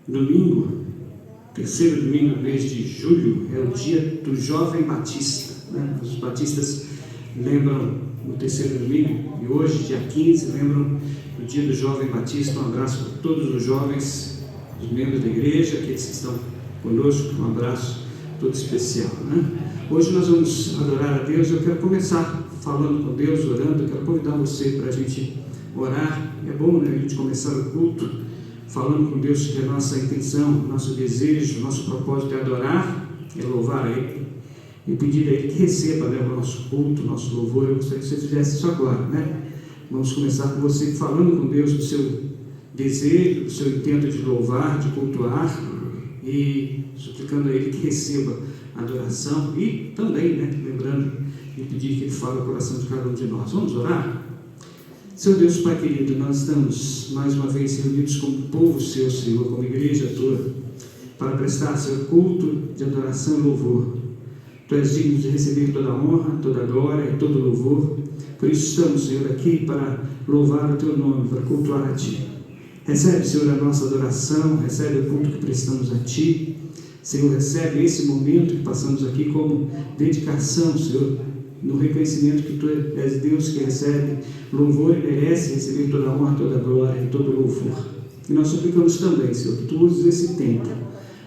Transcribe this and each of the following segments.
Domingo, terceiro domingo do mês de julho, é o dia do jovem batista, né? Os batistas lembram o terceiro domingo, e hoje, dia 15, lembram do dia do jovem batista. Um abraço para todos os jovens, os membros da igreja, aqueles que estão conosco, um abraço todo especial, né? Hoje nós vamos adorar a Deus. Eu quero começar falando com Deus, orando. Eu quero convidar você para a gente orar. É bom, né, a gente começar o culto falando com Deus que a nossa intenção, nosso desejo, nosso propósito é adorar, é louvar a Ele e pedir a Ele que receba, né, o nosso culto, o nosso louvor. Eu gostaria que você fizesse isso agora, né? Vamos começar com você falando com Deus do seu desejo, do seu intento de louvar, de cultuar, e suplicando a Ele que receba a adoração e também, né, lembrando e pedir que Ele fale ao coração de cada um de nós. Vamos orar? Seu Deus, Pai querido, nós estamos mais uma vez reunidos como povo Seu, Senhor, como igreja Tua, para prestar Seu culto de adoração e louvor. Tu és digno de receber toda a honra, toda a glória e todo o louvor. Por isso estamos, Senhor, aqui para louvar o Teu nome, para cultuar a Ti. Recebe, Senhor, a nossa adoração, recebe o culto que prestamos a Ti. Senhor, recebe esse momento que passamos aqui como dedicação, Senhor, no reconhecimento que Tu és Deus que recebe louvor e merece receber toda a honra, toda a glória e todo o louvor. E nós suplicamos também, Senhor, que Tu uses esse tempo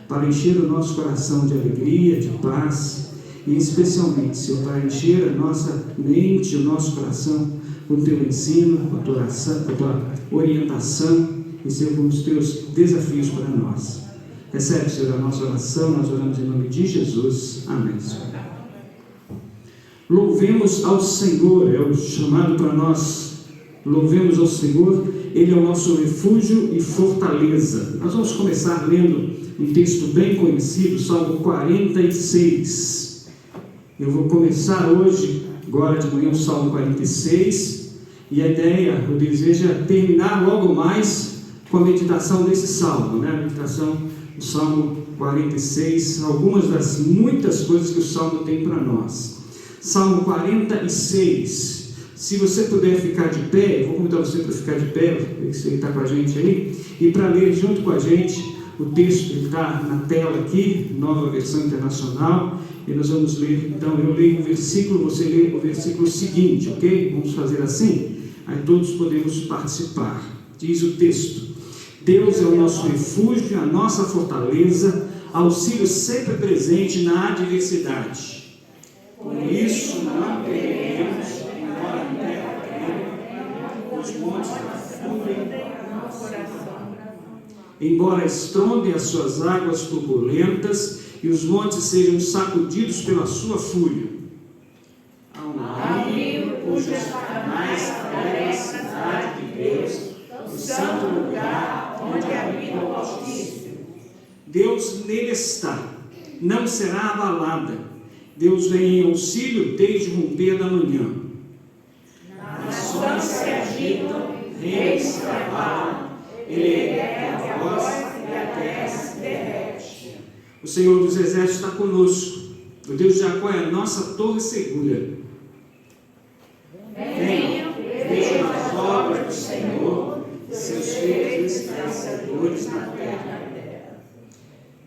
para encher o nosso coração de alegria, de paz, e especialmente, Senhor, para encher a nossa mente, o nosso coração com o Teu ensino, com a Tua oração, com a Tua orientação e, Senhor, com os Teus desafios para nós. Recebe, Senhor, a nossa oração. Nós oramos em nome de Jesus. Amém, Senhor. Louvemos ao Senhor, é o chamado para nós. Louvemos ao Senhor, Ele é o nosso refúgio e fortaleza. Nós vamos começar lendo um texto bem conhecido, Salmo 46. Eu vou começar hoje, agora de manhã, o Salmo 46, e a ideia, o desejo é terminar logo mais com a meditação desse Salmo, né? A meditação do Salmo 46, algumas das muitas coisas que o Salmo tem para nós. Salmo 46, se você puder ficar de pé, eu vou convidar você para ficar de pé, você está com a gente aí, e para ler junto com a gente o texto que está na tela aqui, nova versão internacional, e nós vamos ler. Então eu leio um versículo, você lê o versículo seguinte, ok? Vamos fazer assim? Aí todos podemos participar. Diz o texto: Deus é o nosso refúgio, a nossa fortaleza, auxílio sempre presente na adversidade. Por isso não temeremos, embora a terra tremble, os montes afundem nosso coração. Embora estrondem as suas águas turbulentas e os montes sejam sacudidos pela sua fúria. Há um rio cujos canais carregam a cidade de Deus, o santo lugar onde habita o Altíssimo. Deus nele está, não será abalada. Deus vem em auxílio desde o romper da manhã. Nações se agitam, reis se abalam, Ele ergue a voz e a terra se derrete. O Senhor dos Exércitos está conosco. O Deus de Jacó é a nossa torre segura. Venham, vejam as obras do Senhor, seus feitos esclarecedores na terra.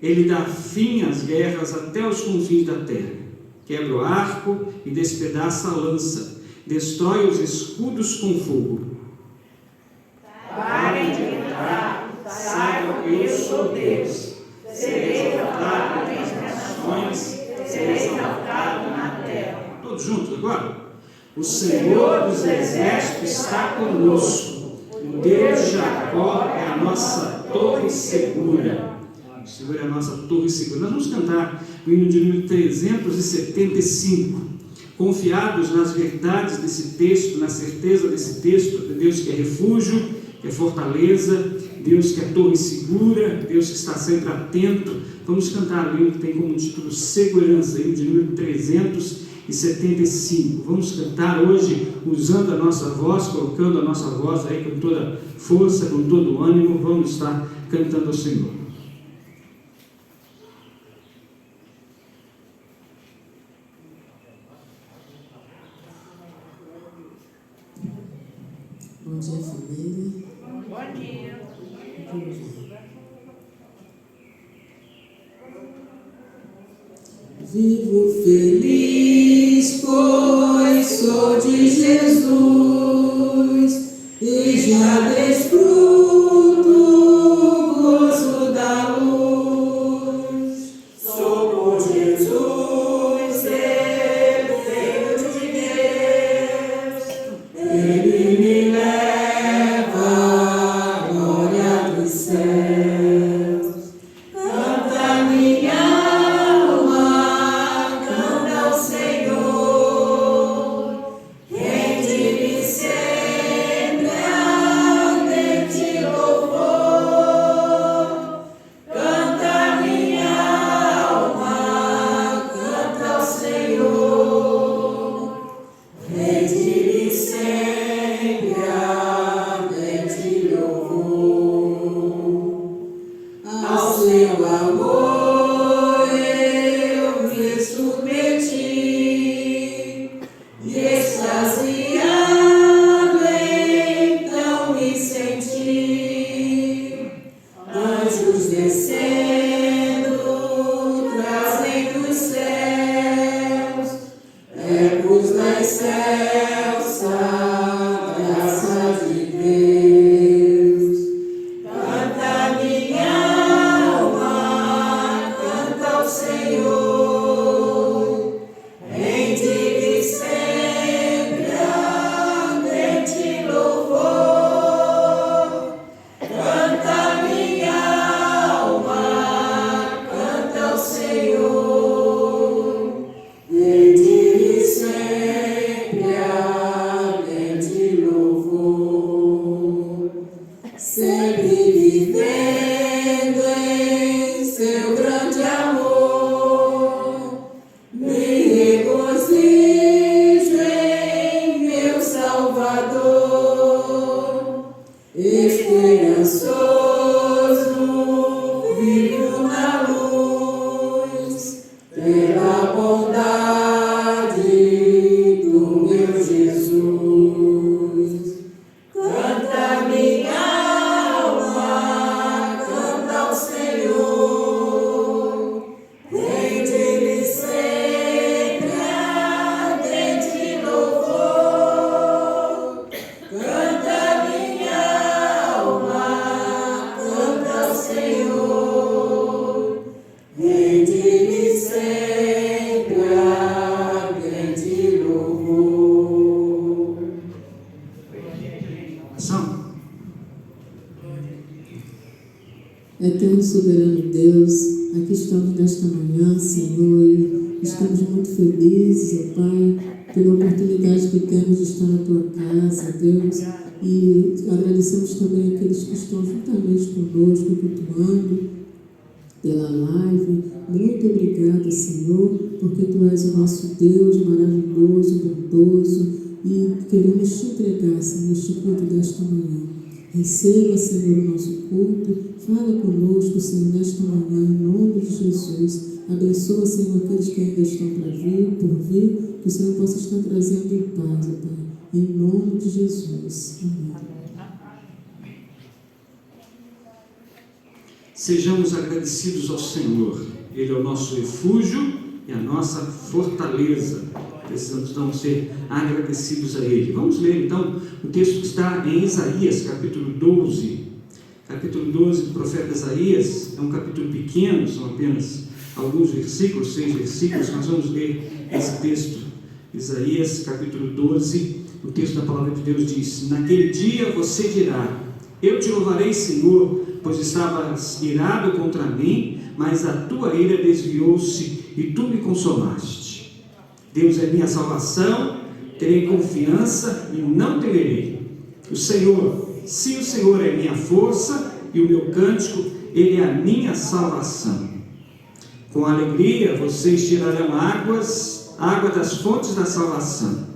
Ele dá fim às guerras até os confins da terra. Quebra o arco e despedaça a lança, destrói os escudos com fogo. Parem de lutar, saibam que eu sou Deus. Serei exaltado entre as nações, serei exaltado na terra. Todos juntos agora? O Senhor dos Exércitos está conosco. O Deus de Jacó é a nossa torre segura. O Senhor é a nossa torre segura. Nós vamos cantar o hino de número 375. Confiados nas verdades desse texto, na certeza desse texto, de Deus que é refúgio, que é fortaleza, Deus que é torre segura, Deus que está sempre atento. Vamos cantar o hino que tem como título Segurança, hino de número 375. Vamos cantar hoje usando a nossa voz, colocando a nossa voz aí com toda força, com todo ânimo. Vamos estar cantando ao Senhor. Bom dia, família. Bom dia. Vivo feliz, pois sou de Jesus e já desfruto o gozo da luz. Sou por Jesus, eleito de Deus, Ele me leva à glória dos céus. Canta minha alma, canta ao Senhor, rende-me sempre ardente louvor. Canta minha alma, canta ao Senhor, rende-me sempre ardente louvor. Ao seu amor eu me submeti, e extasiado então me senti. Anjos descendo, trazem dos céus, ecos da excelsa graça de Deus. Canta minha alma, canta ao Senhor, rende-lhe sempre ardente louvor. Canta minha alma, canta ao Senhor, rende-lhe sempre ardente louvor. Sempre vivendo em seu grande amor, me regozijo em meu Salvador. Esperançoso, vivo na luz, pela bondade do meu Jesus. Canta minha alma, canta ao Senhor, rende-lhe sempre ardente louvor. Canta minha alma, canta ao Senhor, rende-lhe sempre ardente louvor. Ação. Eterno soberano Deus, aqui estamos nesta manhã, Senhor, e estamos muito felizes, ó Pai, pela oportunidade que temos de estar na Tua casa, Deus, e agradecemos também aqueles que estão juntamente conosco, cultuando pela live. Muito obrigada, Senhor, porque Tu és o nosso Deus maravilhoso, bondoso, e queremos Te entregar, Senhor, este culto desta manhã. Receba, Senhor, o nosso culto. Fala conosco, Senhor, nesta manhã, em nome de Jesus. Abençoa, Senhor, aqueles que ainda estão por vir, que o Senhor possa estar trazendo em paz, ó Pai. Em nome de Jesus. Amém. Sejamos agradecidos ao Senhor. Ele é o nosso refúgio e a nossa fortaleza. Precisamos então ser agradecidos a Ele. Vamos ler então o texto que está em Isaías, capítulo 12. Capítulo 12 do profeta Isaías é um capítulo pequeno, são apenas alguns versículos, 6 versículos. Nós vamos ler esse texto. Isaías, capítulo 12, o texto da palavra de Deus diz: Naquele dia você dirá: Eu te louvarei, Senhor, pois estavas irado contra mim, mas a tua ira desviou-se e tu me consolaste. Deus é minha salvação, terei confiança e não temerei. O Senhor, se o Senhor é minha força e o meu cântico, Ele é a minha salvação. Com alegria vocês tirarão água das fontes da salvação.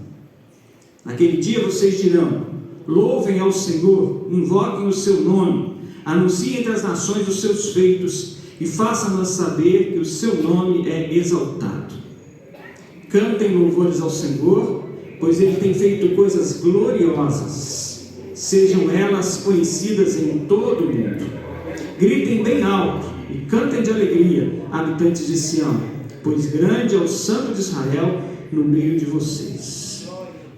Naquele dia vocês dirão: louvem ao Senhor, invoquem o seu nome, anunciem entre as nações os seus feitos e façam-nos saber que o seu nome é exaltado. Cantem louvores ao Senhor, pois Ele tem feito coisas gloriosas. Sejam elas conhecidas em todo o mundo. Gritem bem alto e cantem de alegria, habitantes de Sião, pois grande é o Santo de Israel no meio de vocês.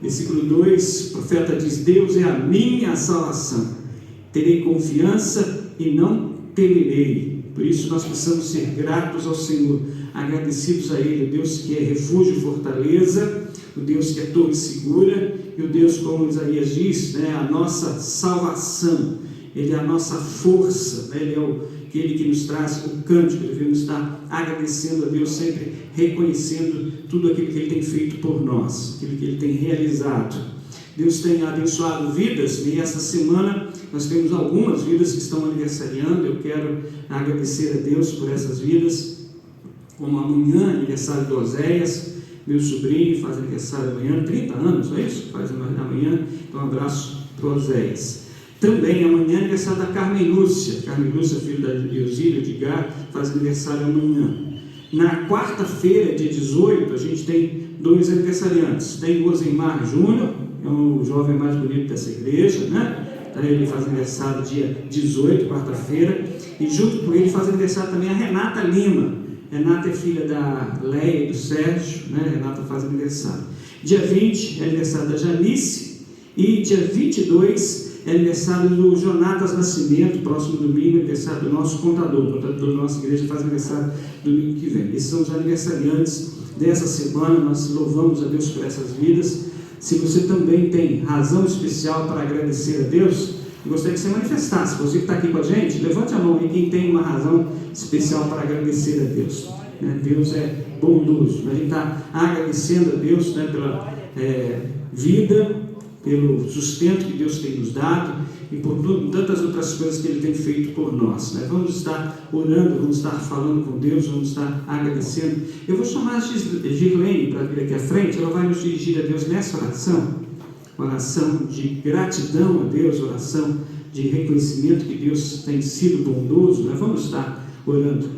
Versículo 2, o profeta diz: Deus é a minha salvação, terei confiança e não temerei. Por isso nós precisamos ser gratos ao Senhor, agradecidos a Ele, o Deus que é refúgio e fortaleza, o Deus que é torre segura, e o Deus, como Isaías diz, a nossa salvação. Ele é a nossa força, Ele é aquele que nos traz o cântico. Devemos estar agradecendo a Deus, sempre reconhecendo tudo aquilo que Ele tem feito por nós, aquilo que Ele tem realizado. Deus tem abençoado vidas, e esta semana nós temos algumas vidas que estão aniversariando. Eu quero agradecer a Deus por essas vidas, como amanhã, aniversário do Oséias, meu sobrinho, faz aniversário amanhã, 30 anos, não é isso? Faz amanhã, então um abraço para o Oséias. Também amanhã é aniversário da Carmen Lúcia, filho da Eusília de Gá, faz aniversário amanhã. Na quarta-feira, dia 18, a gente tem 2 aniversariantes. Tem o Osemar Júnior, é o jovem mais bonito dessa igreja, Então ele faz aniversário dia 18, quarta-feira, e junto com ele faz aniversário também a Renata Lima. Renata é filha da Leia e do Sérgio, Renata faz aniversário. Dia 20 é aniversário da Janice, e dia 22 é aniversário do Jonatas Nascimento. Próximo domingo é aniversário do nosso contador. O contador da nossa igreja faz aniversário domingo que vem. Esses são os aniversariantes dessa semana. Nós louvamos a Deus por essas vidas. Se você também tem razão especial para agradecer a Deus, eu gostaria que você manifestasse. Você que está aqui com a gente, levante a mão aí quem tem uma razão especial para agradecer a Deus. Deus é bondoso. A gente está agradecendo a Deus pela vida, pelo sustento que Deus tem nos dado e por tantas outras coisas que Ele tem feito por nós. Vamos estar orando, vamos estar falando com Deus, vamos estar agradecendo. Eu vou chamar a Girlene para vir aqui à frente. Ela vai nos dirigir a Deus nessa oração de gratidão a Deus, oração de reconhecimento que Deus tem sido bondoso. Vamos estar orando.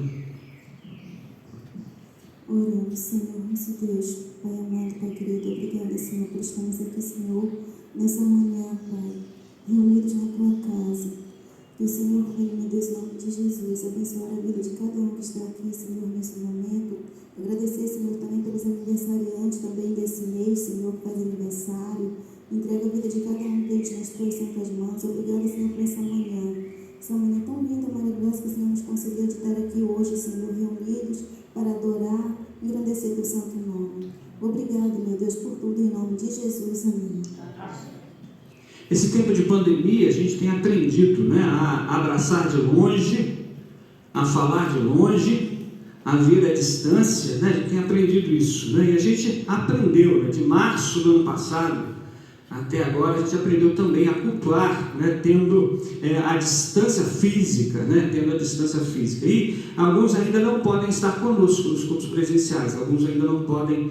Oramos, Senhor, nosso Deus, Pai amado, Pai querido, obrigada, Senhor, por estarmos aqui, Senhor, nessa manhã, Pai, reunidos na Tua casa. Que o Senhor, meu Deus, em nome de Jesus, abençoar a vida de cada um que está aqui, Senhor, nesse momento. Agradecer, Senhor, também pelos aniversariantes também desse mês, Senhor, que faz aniversário. Entrega a vida de cada um deles nas Tuas santas mãos. Obrigada, Senhor, por essa manhã. Essa manhã tão linda, maravilhosa, que o Senhor nos concedeu de estar aqui hoje, Senhor, reunidos para adorar e engrandecer Teu santo nome. Obrigado, meu Deus, por tudo, em nome de Jesus. Amém. Esse tempo de pandemia, a gente tem aprendido a abraçar de longe, a falar de longe, a ver à distância. A gente tem aprendido isso. E a gente aprendeu, de março do ano passado até agora, a gente aprendeu também a cultuar, tendo a distância física, E alguns ainda não podem estar conosco nos cultos presenciais, alguns ainda não podem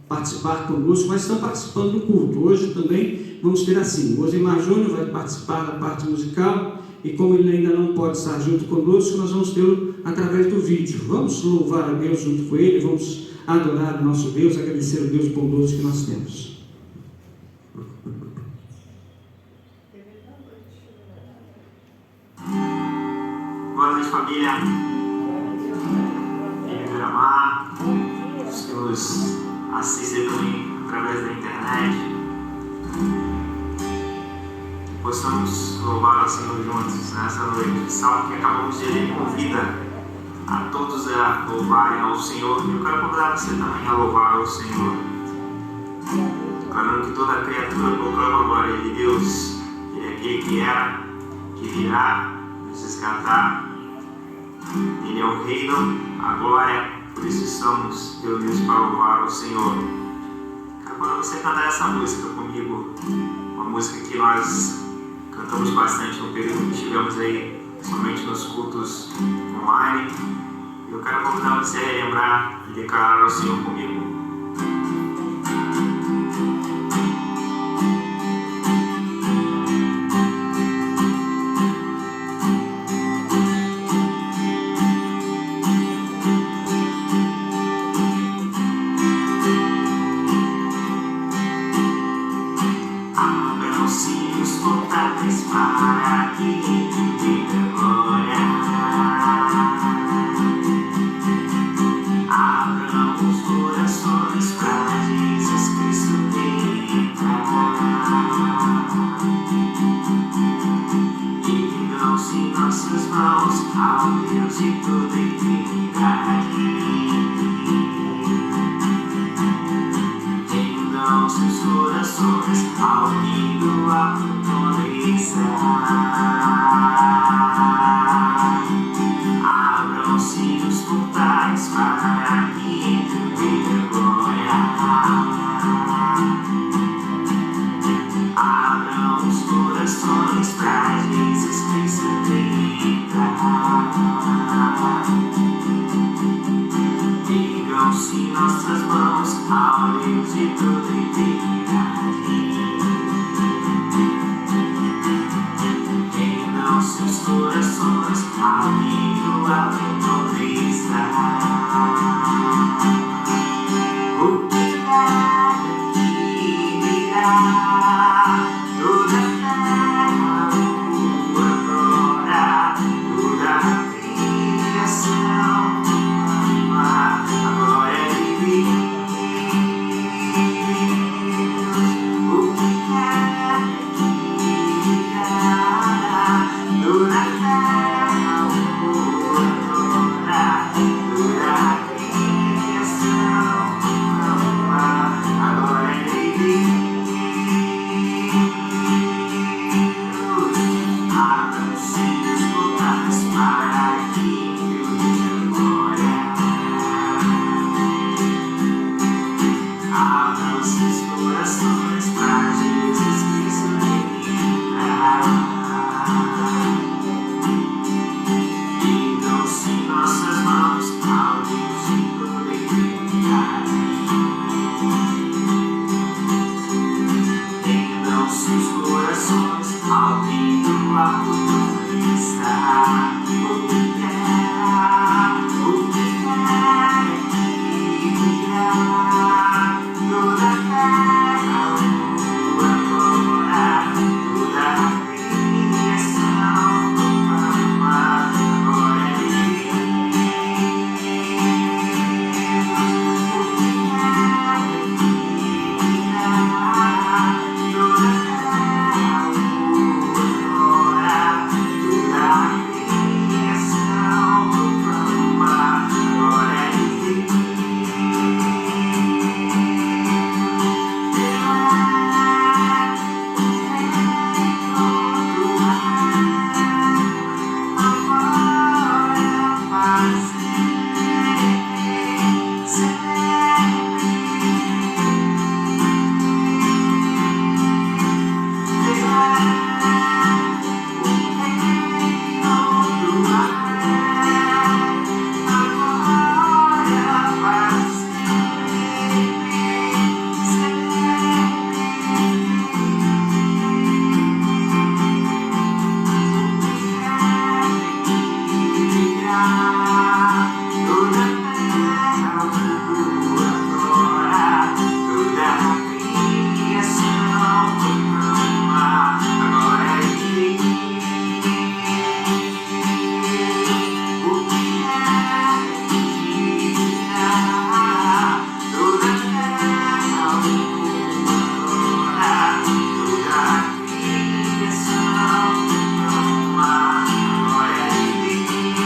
participar conosco, mas estão participando do culto. Hoje também vamos ter assim: o Osemar Júnior vai participar da parte musical, e como ele ainda não pode estar junto conosco, nós vamos tê-lo através do vídeo. Vamos louvar a Deus junto com ele, vamos adorar o nosso Deus, agradecer o Deus bondoso que nós temos. Boa noite, família. Em Miramar, os que nos assistem também através da internet. Possamos louvar ao Senhor juntos nessa noite. O salmo que acabamos de ler convida a todos a louvarem ao Senhor. E eu quero convidar você também a louvar ao Senhor, declarando que toda criatura proclama a glória de Deus. Ele é aquele que era, que virá, nos resgatar. Ele é o reino, a glória, por isso estamos reunidos para louvar ao Senhor. Quero convidar você a cantar essa música comigo, uma música que nós cantamos bastante no período que estivemos aí, somente nos cultos online. Eu quero convidar você a relembrar e declarar ao Senhor comigo. Para que te dê glória. Erguam-se nossas mãos ao Deus de toda eternidade. Rendam seus corações ao Rei do alto trono está. Abram-se os portais para que entre o Rei da glória. Abram os corações para Jesus Cristo entrar. Ergam-se nossas mãos ao Deus de toda eternidade. Rendam-se os corações ao Rei do alto trono está. O que daqui virá, toda terra o adora, toda a criação ama a glória de Deus. O que quer que virá, toda a terra o adora, toda a criação ama a glória de Deus. Abram-se os portais para que eu veja glória. Abram-se os corações para Jesus Cristo entrar. Ergam-se nossas mãos ao Deus de toda eternidade. Rendam-se os corações ao Rei do alto trono está. O que quer que virá, toda a terra o adora, toda a criação ama a glória de Deus. O que quer que virá, toda a terra o adora, toda a criação ama a glória de Deus.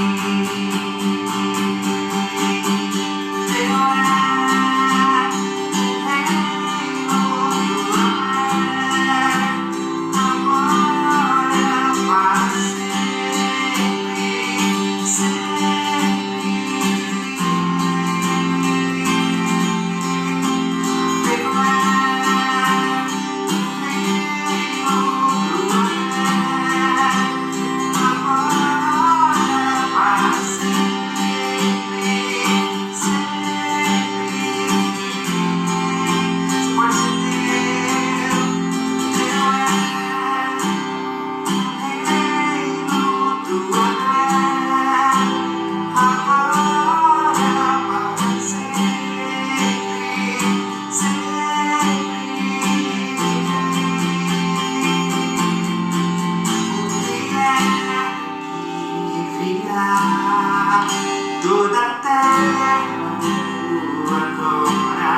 Toda a terra o adora,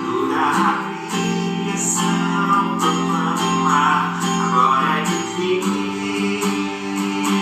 toda a criação proclama a glória de Deus.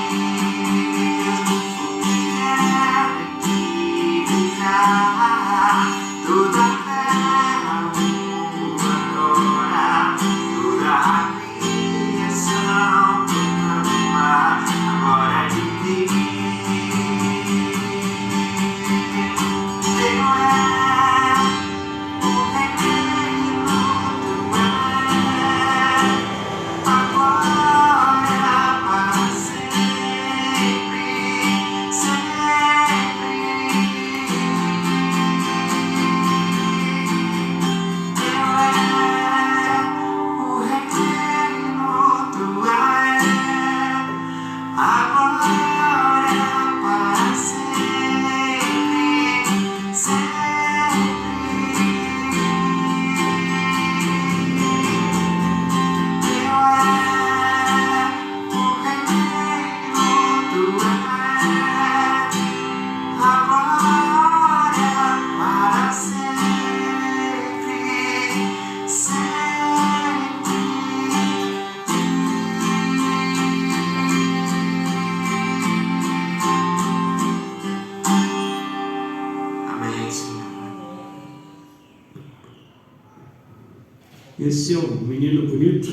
para sempre, sempre. Teu é o reino, tu é a glória para sempre, sempre. Amém, Senhor. Esse é um menino bonito,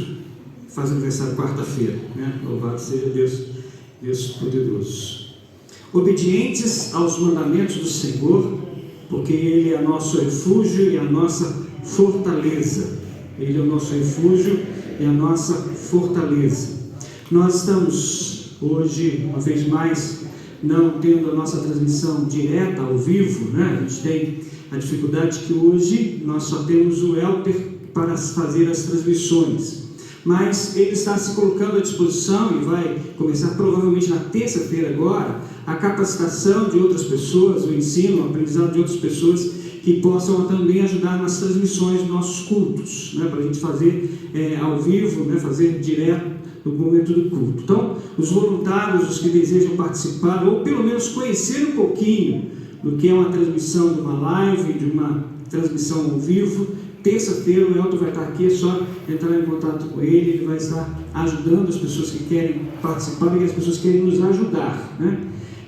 faz aniversário quarta-feira, né? Louvado seja Deus, Deus poderoso. Obedientes aos mandamentos do Senhor, porque Ele é nosso refúgio e a nossa fortaleza. Ele é o nosso refúgio e a nossa fortaleza. Nós estamos hoje, uma vez mais, não tendo a nossa transmissão direta, ao vivo, né? A gente tem a dificuldade que hoje nós só temos o Helper para fazer as transmissões. Mas ele está se colocando à disposição e vai começar provavelmente na terça-feira agora a capacitação de outras pessoas, o ensino, o aprendizado de outras pessoas que possam também ajudar nas transmissões dos nossos cultos, né? Para a gente fazer ao vivo, né? Fazer direto no momento do culto. Então, os voluntários, os que desejam participar, ou pelo menos conhecer um pouquinho do que é uma transmissão de uma live, de uma transmissão ao vivo, terça-feira o Elton vai estar aqui, é só entrar em contato com ele, ele vai estar ajudando as pessoas que querem participar e as pessoas que querem nos ajudar, né?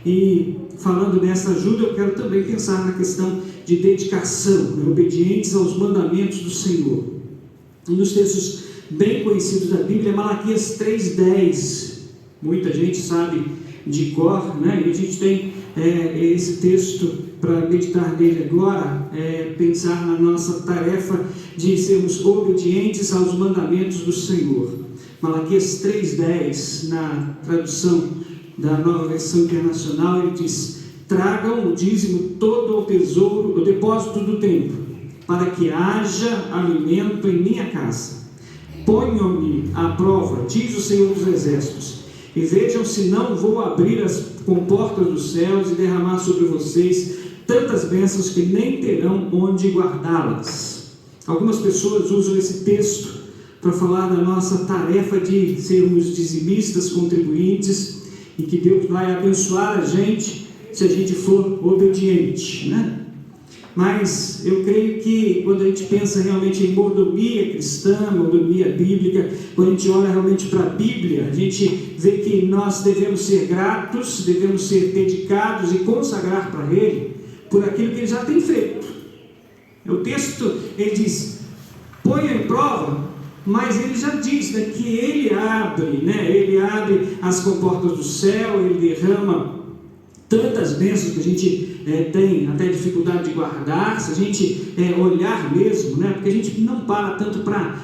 E falando nessa ajuda, eu quero também pensar na questão de dedicação, né? Obedientes aos mandamentos do Senhor. Um dos textos bem conhecidos da Bíblia é Malaquias 3:10. Muita gente sabe de cor, né? E a gente tem esse texto para meditar nele agora, pensar na nossa tarefa de sermos obedientes aos mandamentos do Senhor. Malaquias 3:10, na tradução da Nova Versão Internacional, ele diz: tragam o dízimo todo ao tesouro, o depósito do templo, para que haja alimento em minha casa. Ponham-me à prova, diz o Senhor dos Exércitos, e vejam se não vou abrir as comportas dos céus e derramar sobre vocês tantas bênçãos que nem terão onde guardá-las. Algumas pessoas usam esse texto para falar da nossa tarefa de sermos dizimistas, contribuintes, e que Deus vai abençoar a gente se a gente for obediente, né? Mas eu creio que quando a gente pensa realmente em mordomia cristã, mordomia bíblica, quando a gente olha realmente para a Bíblia, a gente vê que nós devemos ser gratos, devemos ser dedicados e consagrar para Ele por aquilo que Ele já tem feito. O texto, ele diz, ponha em prova, mas ele já diz, né, que Ele abre, né? Ele abre as comportas do céu, Ele derrama tantas bênçãos que a gente tem até dificuldade de guardar, se a gente olhar mesmo, né? Porque a gente não para tanto para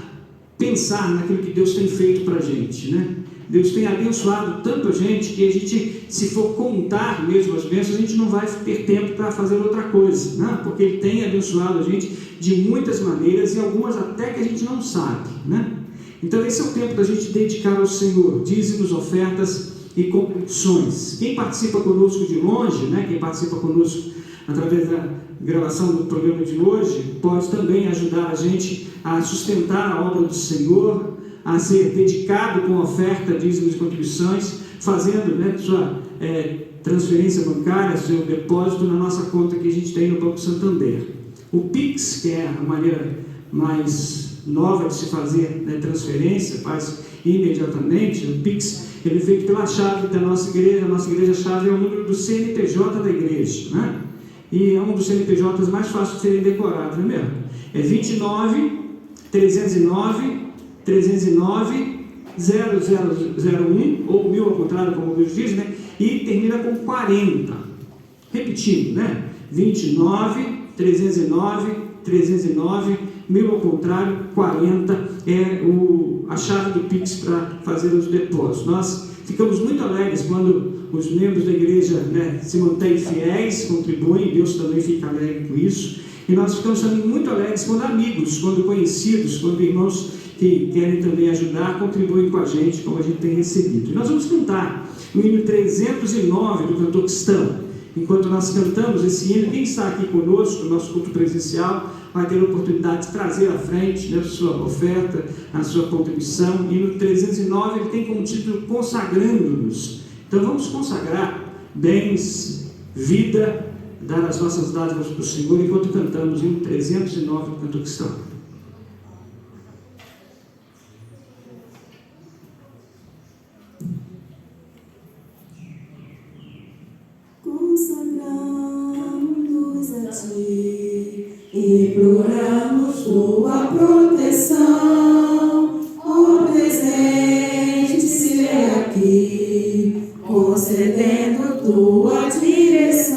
pensar naquilo que Deus tem feito para a gente, né? Deus tem abençoado tanto a gente que a gente, se for contar mesmo as bênçãos, a gente não vai ter tempo para fazer outra coisa, né? Porque Ele tem abençoado a gente de muitas maneiras e algumas até que a gente não sabe, né? Então esse é o tempo da gente dedicar ao Senhor, dízimos, ofertas e contribuições. Quem participa conosco de longe, né? Quem participa conosco através da gravação do programa de hoje, pode também ajudar a gente a sustentar a obra do Senhor, a ser dedicado com oferta, dízimos e contribuições, fazendo, né, sua transferência bancária, seu depósito na nossa conta que a gente tem no Banco Santander. O Pix, que é a maneira mais nova de se fazer, né, transferência, faz imediatamente. O Pix, ele é feito pela chave da nossa igreja. A nossa igreja, a chave é o número do CNPJ da igreja, né? E é um dos CNPJs mais fáceis de serem decorados, não é mesmo? É 29 309 309 0001, ou 1000 ao contrário, como o Deus diz, né? E termina com 40. Repetindo, né? 29 309 309 1000 ao contrário, 40 é a chave do Pix para fazer os depósitos. Nós ficamos muito alegres quando os membros da igreja, né, se mantêm fiéis, contribuem, Deus também fica alegre com isso. E nós ficamos também muito alegres quando amigos, quando conhecidos, quando irmãos que querem também ajudar, contribuem com a gente, como a gente tem recebido. E nós vamos cantar o hino 309 do cantor cristão. Enquanto nós cantamos esse hino, quem está aqui conosco no nosso culto presencial vai ter a oportunidade de trazer à frente, né, a sua oferta, a sua contribuição. O hino 309 ele tem como título Consagrando-nos. Então vamos consagrar bens, vida, dar as nossas dádivas para o Senhor enquanto cantamos o hino 309 do cantor cristão. Consagramos a Ti, imploramos Tua proteção, ó presente se aqui, concedendo Tua direção,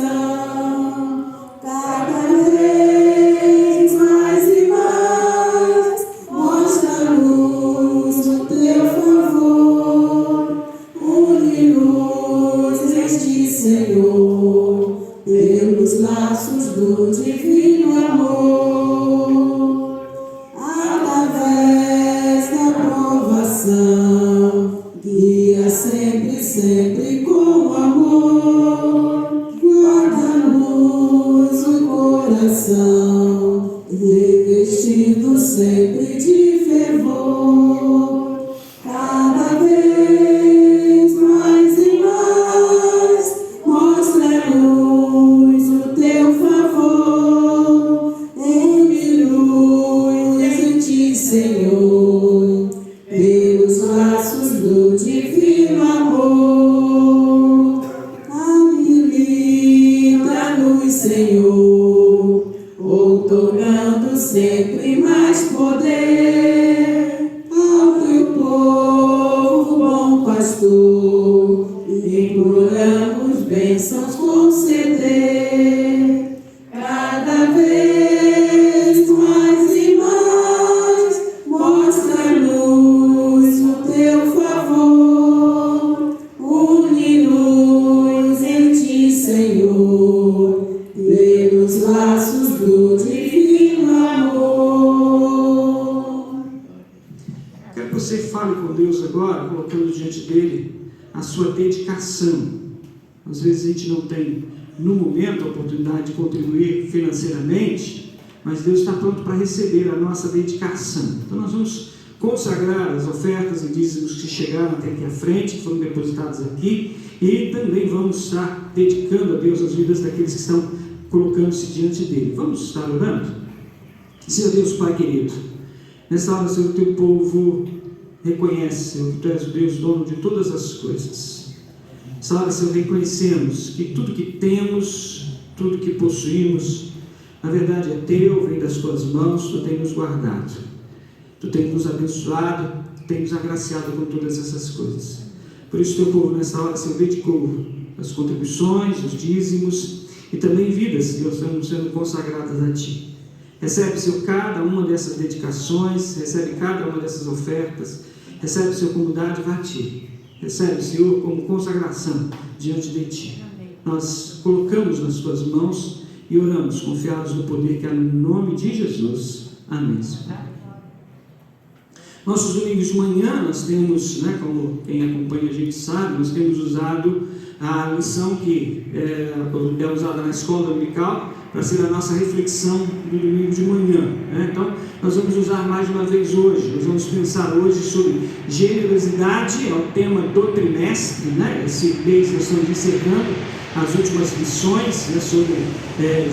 cada vez mais e mais, mostra a luz do Teu favor, une-nos em Ti, Senhor, pelos laços do divino amor, através da provação, guia sempre, sempre com amor, guarda-nos o coração, revestindo sempre de fervor, cada vez mais e mais, mostra-nos o Teu favor, une-nos em Ti, Senhor, pelos laços do divino amor, habilita-nos, Senhor, outorgando sempre mais poder ao Teu povo, bom pastor, imploramos bênçãos conceder, cada vez mais e mais, mostra-nos o Teu favor, une-nos em Ti, Senhor, pelos laços do divino amor. Quero que você fale com Deus agora, colocando diante dele a sua dedicação. Às vezes a gente não tem, no momento, a oportunidade de contribuir financeiramente, mas Deus está pronto para receber a nossa dedicação. Então nós vamos consagrar as ofertas e dízimos que chegaram até aqui à frente, que foram depositados aqui, e também vamos estar dedicando a Deus as vidas daqueles que estão colocando-se diante dele. Vamos estar orando? Senhor Deus, Pai querido, nessa hora, Senhor, o Teu povo reconhece, Senhor, que Tu és o Deus dono de todas as coisas. Nessa hora, Senhor, reconhecemos que tudo que temos, tudo que possuímos, na verdade é Teu, vem das Tuas mãos, Tu tens nos guardado, Tu tens nos abençoado, Tu tens nos agraciado com todas essas coisas. Por isso, Teu povo, nessa hora, Senhor, dedicou as contribuições, os dízimos e também vidas, Senhor, sendo consagradas a Ti. Recebe, Senhor, cada uma dessas dedicações, recebe cada uma dessas ofertas, recebe, Senhor, como dádiva a Ti. Recebe, Senhor, como consagração diante de Ti. Nós colocamos nas Tuas mãos e oramos, confiados no poder que há no nome de Jesus. Amém, Senhor. Nossos domingos de manhã, nós temos, né, como quem acompanha a gente sabe, nós temos usado a lição que é usada na escola dominical para ser a nossa reflexão do domingo de manhã, né? Então, nós vamos usar mais uma vez hoje. Nós vamos pensar hoje sobre generosidade, é o tema do trimestre, né? Esse mês nós estamos encerrando as últimas lições, né, sobre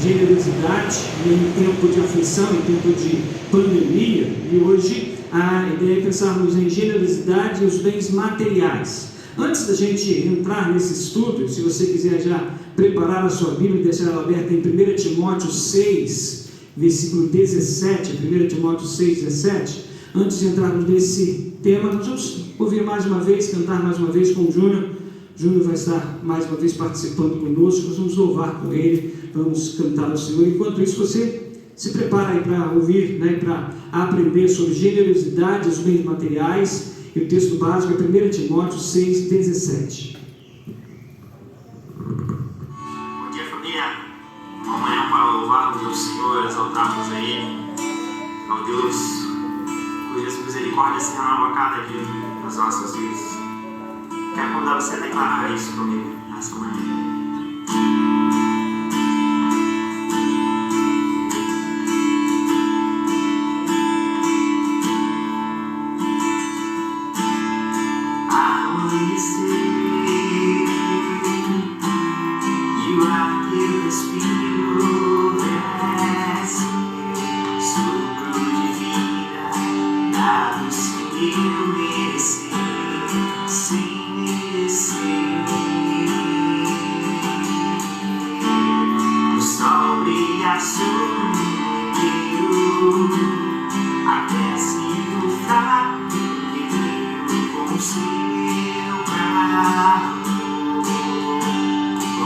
generosidade em tempo de aflição, em tempo de pandemia, e hoje a ideia é pensarmos em generosidade e os bens materiais. Antes da gente entrar nesse estudo, se você quiser já preparar a sua Bíblia e deixar ela aberta em 1 Timóteo 6, versículo 17, 1 Timóteo 6, 17, antes de entrarmos nesse tema, nós vamos ouvir mais uma vez, cantar mais uma vez com o Júnior. Júnior vai estar mais uma vez participando conosco, nós vamos louvar com ele, vamos cantar ao Senhor. Enquanto isso, você se prepara aí para ouvir, né, para aprender sobre generosidade, os bens materiais, e o texto básico é 1 Timóteo 6, 17. Bom dia, família. Uma manhã para louvarmos ao Senhor, exaltarmos a Ele, ao Deus cujas misericórdias misericórdia se renova a cada dia nas nossas vidas. Quero convidar você a declarar isso comigo nessa manhã.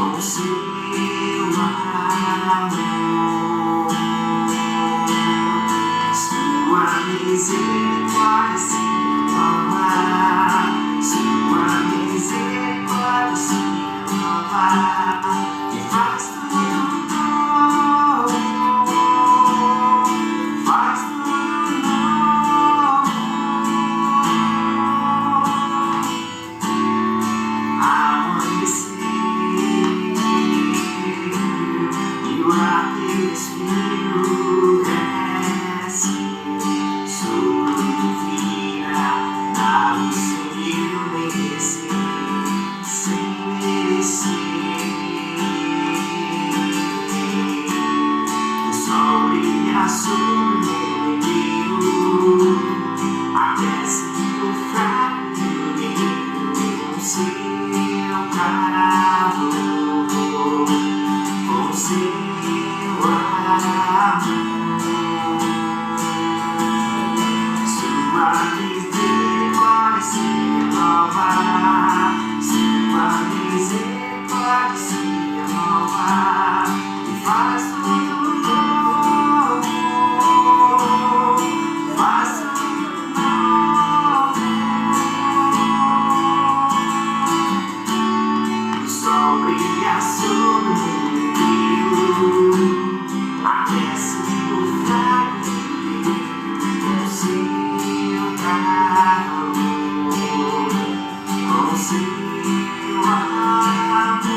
Com seu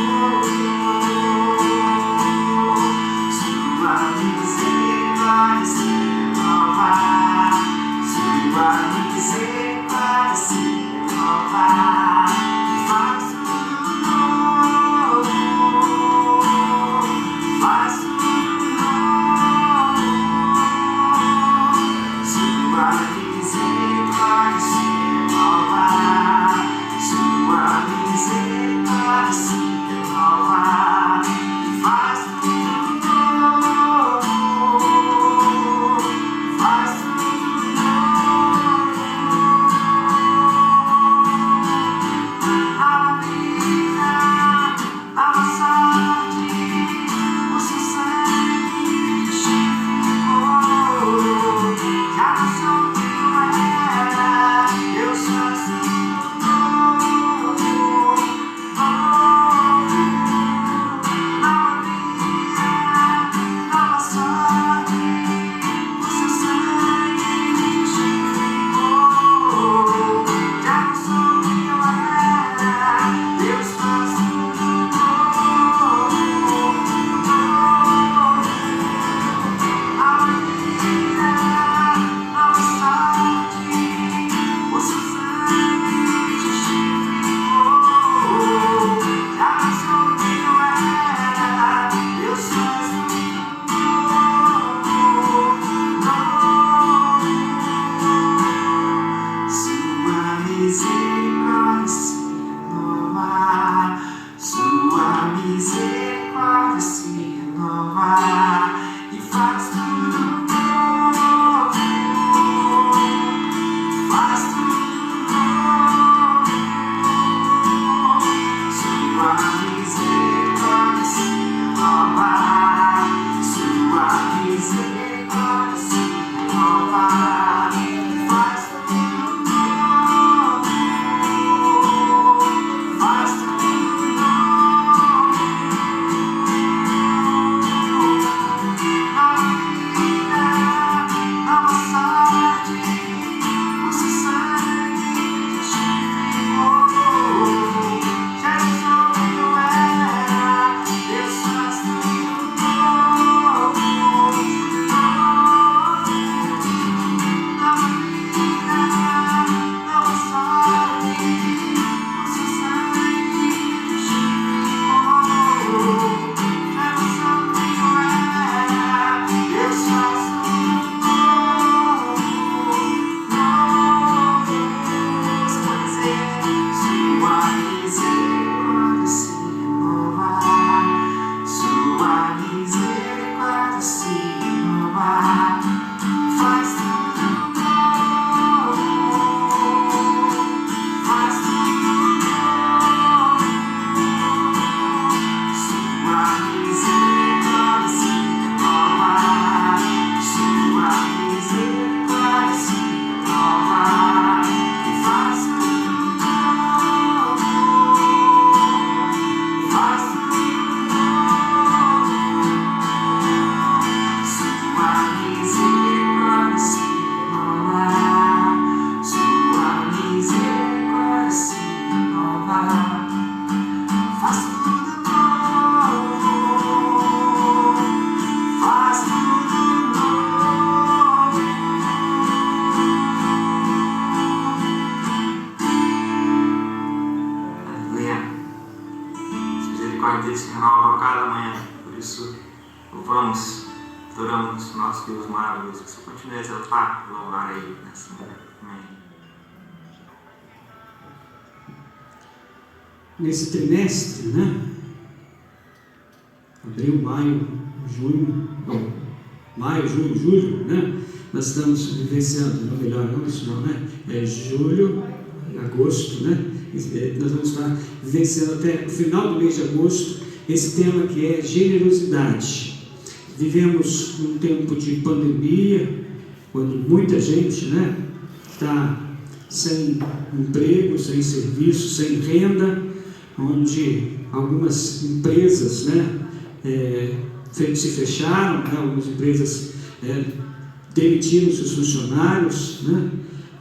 amor misericórdia dele se renova a cada manhã. Por isso, louvamos, adoramos o nosso Deus maravilhoso. Que você continue a exaltar e louvar a Ele nessa manhã. Amém. Nesse trimestre, né? Abril, maio, junho, maio, junho, julho, né? Nós estamos vivenciando, não melhor não, isso não, né? É julho, agosto, né? Nós vamos estar vivenciando até o final do mês de agosto esse tema que é generosidade. Vivemos um tempo de pandemia, quando muita gente, né, está sem emprego, sem serviço, sem renda, onde algumas empresas, né, se fecharam, né, algumas empresas demitiram seus funcionários, né?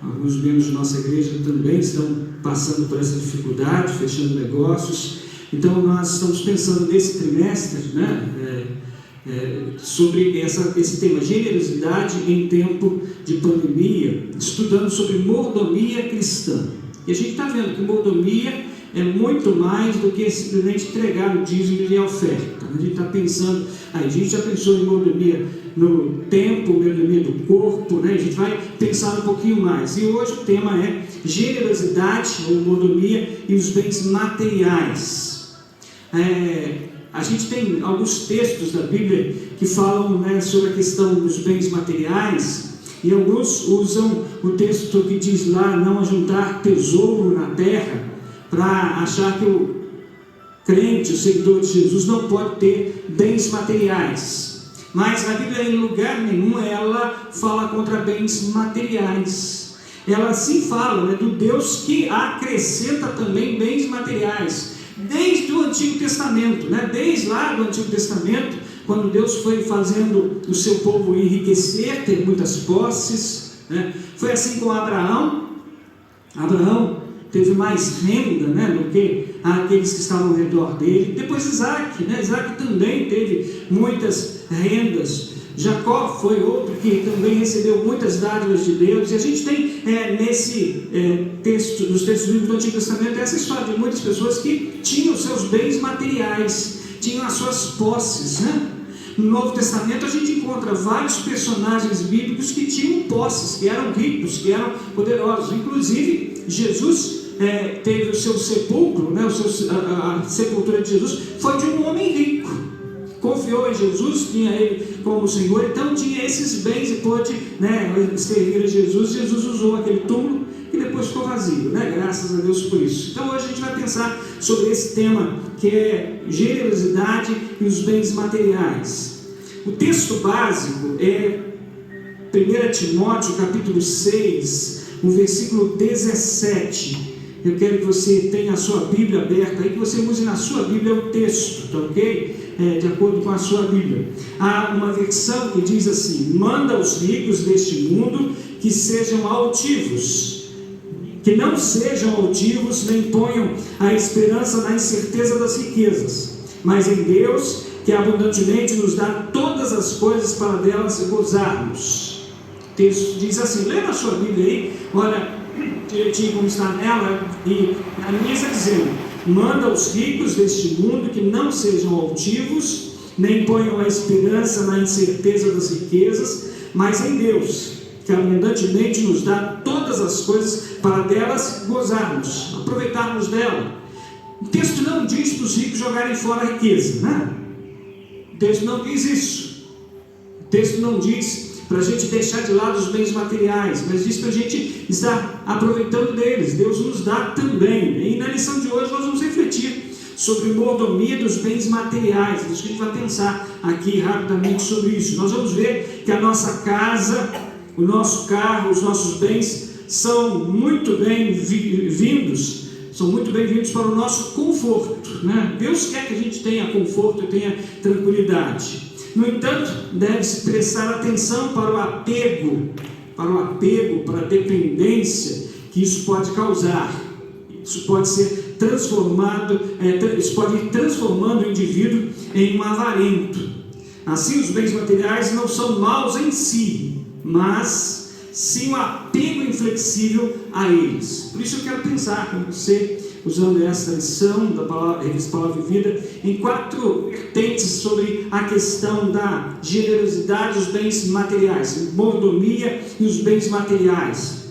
Alguns membros de nossa igreja também estão passando por essa dificuldade, fechando negócios. Então nós estamos pensando nesse trimestre, né, sobre esse tema, generosidade em tempo de pandemia, estudando sobre mordomia cristã. E a gente está vendo que mordomia é muito mais do que simplesmente entregar o dízimo e a oferta. A gente está pensando, a gente já pensou em mordomia no tempo, mordomia do corpo, né? A gente vai pensar um pouquinho mais. E hoje o tema é generosidade ou mordomia e os bens materiais. A gente tem alguns textos da Bíblia que falam, né, sobre a questão dos bens materiais, e alguns usam o texto que diz lá, não ajuntar tesouro na terra, para achar que o crente, o seguidor de Jesus, não pode ter bens materiais. Mas a Bíblia, em lugar nenhum, ela fala contra bens materiais. Ela sim fala, né, do Deus que acrescenta também bens materiais. Desde o Antigo Testamento, né, desde lá do Antigo Testamento, quando Deus foi fazendo o seu povo enriquecer, ter muitas posses, né, foi assim com Abraão. Abraão teve mais renda, né, do que aqueles que estavam ao redor dele. Depois Isaac, né? Isaac também teve muitas rendas. Jacó foi outro que também recebeu muitas dádivas de Deus. E a gente tem nesse texto, nos textos bíblicos do Antigo Testamento, essa história de muitas pessoas que tinham seus bens materiais, tinham as suas posses, né? No Novo Testamento a gente encontra vários personagens bíblicos que tinham posses, que eram ricos, que eram poderosos. Inclusive Jesus teve o seu sepulcro, né, a sepultura de Jesus foi de um homem rico, confiou em Jesus, tinha ele como Senhor, então tinha esses bens e pôde, né, servir a Jesus. Jesus usou aquele túmulo e depois ficou vazio, né, graças a Deus por isso. Então hoje a gente vai pensar sobre esse tema que é generosidade e os bens materiais. O texto básico é 1 Timóteo capítulo 6, o versículo 17. Eu quero que você tenha a sua Bíblia aberta aí, que você use na sua Bíblia o texto, tá ok? De acordo com a sua Bíblia. Há uma versão que diz assim: manda os ricos deste mundo que sejam altivos, que não sejam altivos, nem ponham a esperança na incerteza das riquezas, mas em Deus, que abundantemente nos dá todas as coisas para delas gozarmos. O texto diz assim, lê na sua Bíblia aí, olha direitinho como está nela, e a minha está dizendo: manda os ricos deste mundo que não sejam altivos, nem ponham a esperança na incerteza das riquezas, mas em Deus, que abundantemente nos dá todas as coisas para delas gozarmos, aproveitarmos dela. O texto não diz para os ricos jogarem fora a riqueza, né? O texto não diz isso. O texto não diz para a gente deixar de lado os bens materiais, mas diz para a gente estar aproveitando deles. Deus nos dá também. E na lição de hoje nós vamos refletir sobre mordomia dos bens materiais. Acho que a gente vai pensar aqui rapidamente sobre isso. Nós vamos ver que a nossa casa, o nosso carro, os nossos bens são muito bem-vindos, para o nosso conforto, né? Deus quer que a gente tenha conforto e tenha tranquilidade. No entanto, deve-se prestar atenção para o apego, para a dependência que isso pode causar. Isso pode ser transformado, isso pode ir transformando o indivíduo em um avarento. Assim, os bens materiais não são maus em si, mas sim um apego inflexível a eles. Por isso eu quero pensar com você usando essa lição da revista Palavra e Vida, em 4 vertentes sobre a questão da generosidade dos bens materiais, mordomia e os bens materiais.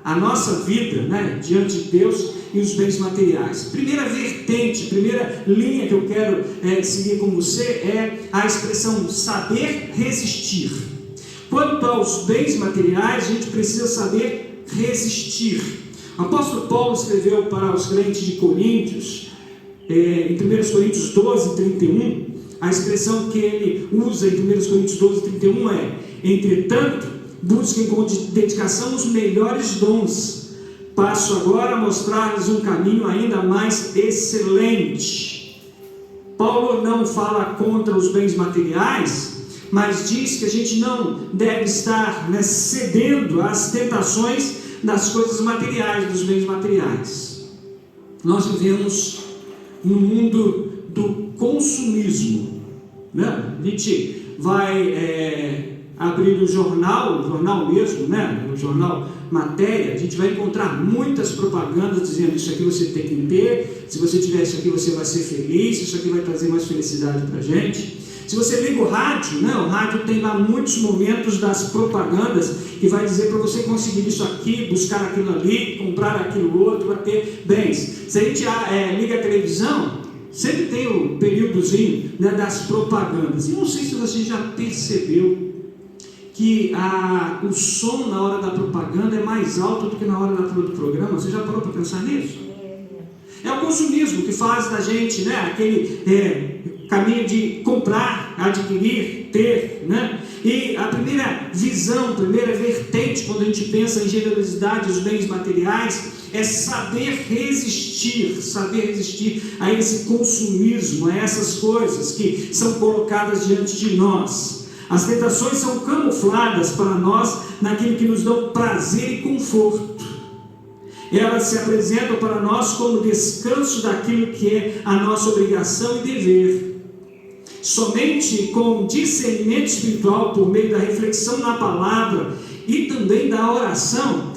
A nossa vida, né, diante de Deus e os bens materiais. Primeira vertente, primeira linha que eu quero seguir com você é a expressão saber resistir. Quanto aos bens materiais, a gente precisa saber resistir. O apóstolo Paulo escreveu para os crentes de Coríntios, em 1 Coríntios 12, 31, a expressão que ele usa em 1 Coríntios 12, 31 é: entretanto, busquem com dedicação os melhores dons. Passo agora a mostrar-lhes um caminho ainda mais excelente. Paulo não fala contra os bens materiais, mas diz que a gente não deve estar cedendo às tentações das coisas materiais, dos bens materiais. Nós vivemos no mundo do consumismo, né? A gente vai abrir o jornal mesmo, né? O jornal Matéria, a gente vai encontrar muitas propagandas dizendo: isso aqui você tem que ter, se você tiver isso aqui você vai ser feliz, isso aqui vai trazer mais felicidade para a gente. Se você liga o rádio, né? O rádio tem lá muitos momentos das propagandas que vai dizer para você conseguir isso aqui, buscar aquilo ali, comprar aquilo outro, para ter bens. Se a gente liga a televisão, sempre tem o períodozinho, né, das propagandas. E não sei se você já percebeu que o som na hora da propaganda é mais alto do que na hora do programa. Você já parou para pensar nisso? É o consumismo que faz da gente, né, aquele caminho de comprar, adquirir, ter, né? E a primeira visão, a primeira vertente, quando a gente pensa em generosidade dos bens materiais, é saber resistir a esse consumismo, a essas coisas que são colocadas diante de nós. As tentações são camufladas para nós naquilo que nos dão prazer e conforto. Elas se apresentam para nós como descanso daquilo que é a nossa obrigação e dever. Somente com discernimento espiritual, por meio da reflexão na palavra e também da oração,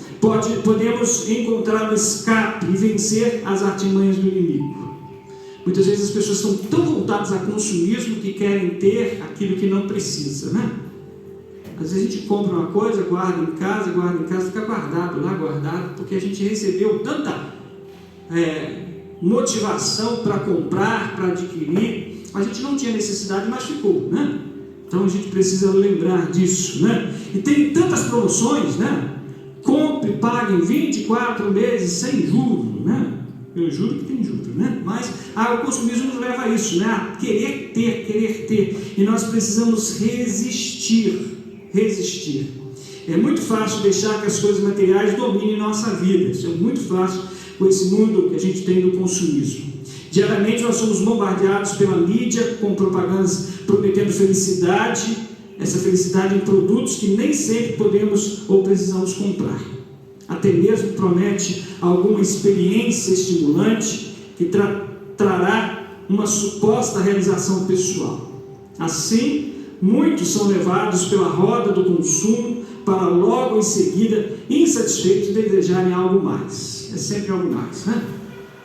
podemos encontrar um escape e vencer as artimanhas do inimigo. Muitas vezes as pessoas estão tão voltadas a consumismo que querem ter aquilo que não precisa, né? Às vezes a gente compra uma coisa, guarda em casa, fica guardado, porque a gente recebeu tanta motivação para comprar, para adquirir. A gente não tinha necessidade, mas ficou, né? Então a gente precisa lembrar disso, né? E tem tantas promoções, né? Compre, pague em 24 meses sem juros, né? Eu juro que tem juros, né? Mas o consumismo nos leva a isso, né? A querer ter. E nós precisamos resistir. É muito fácil deixar que as coisas materiais dominem nossa vida. Isso é muito fácil com esse mundo que a gente tem do consumismo. Diariamente nós somos bombardeados pela mídia com propagandas prometendo felicidade, essa felicidade em produtos que nem sempre podemos ou precisamos comprar. Até mesmo promete alguma experiência estimulante que trará uma suposta realização pessoal. Assim, muitos são levados pela roda do consumo para logo em seguida, insatisfeitos, desejarem algo mais. É sempre algo mais, né?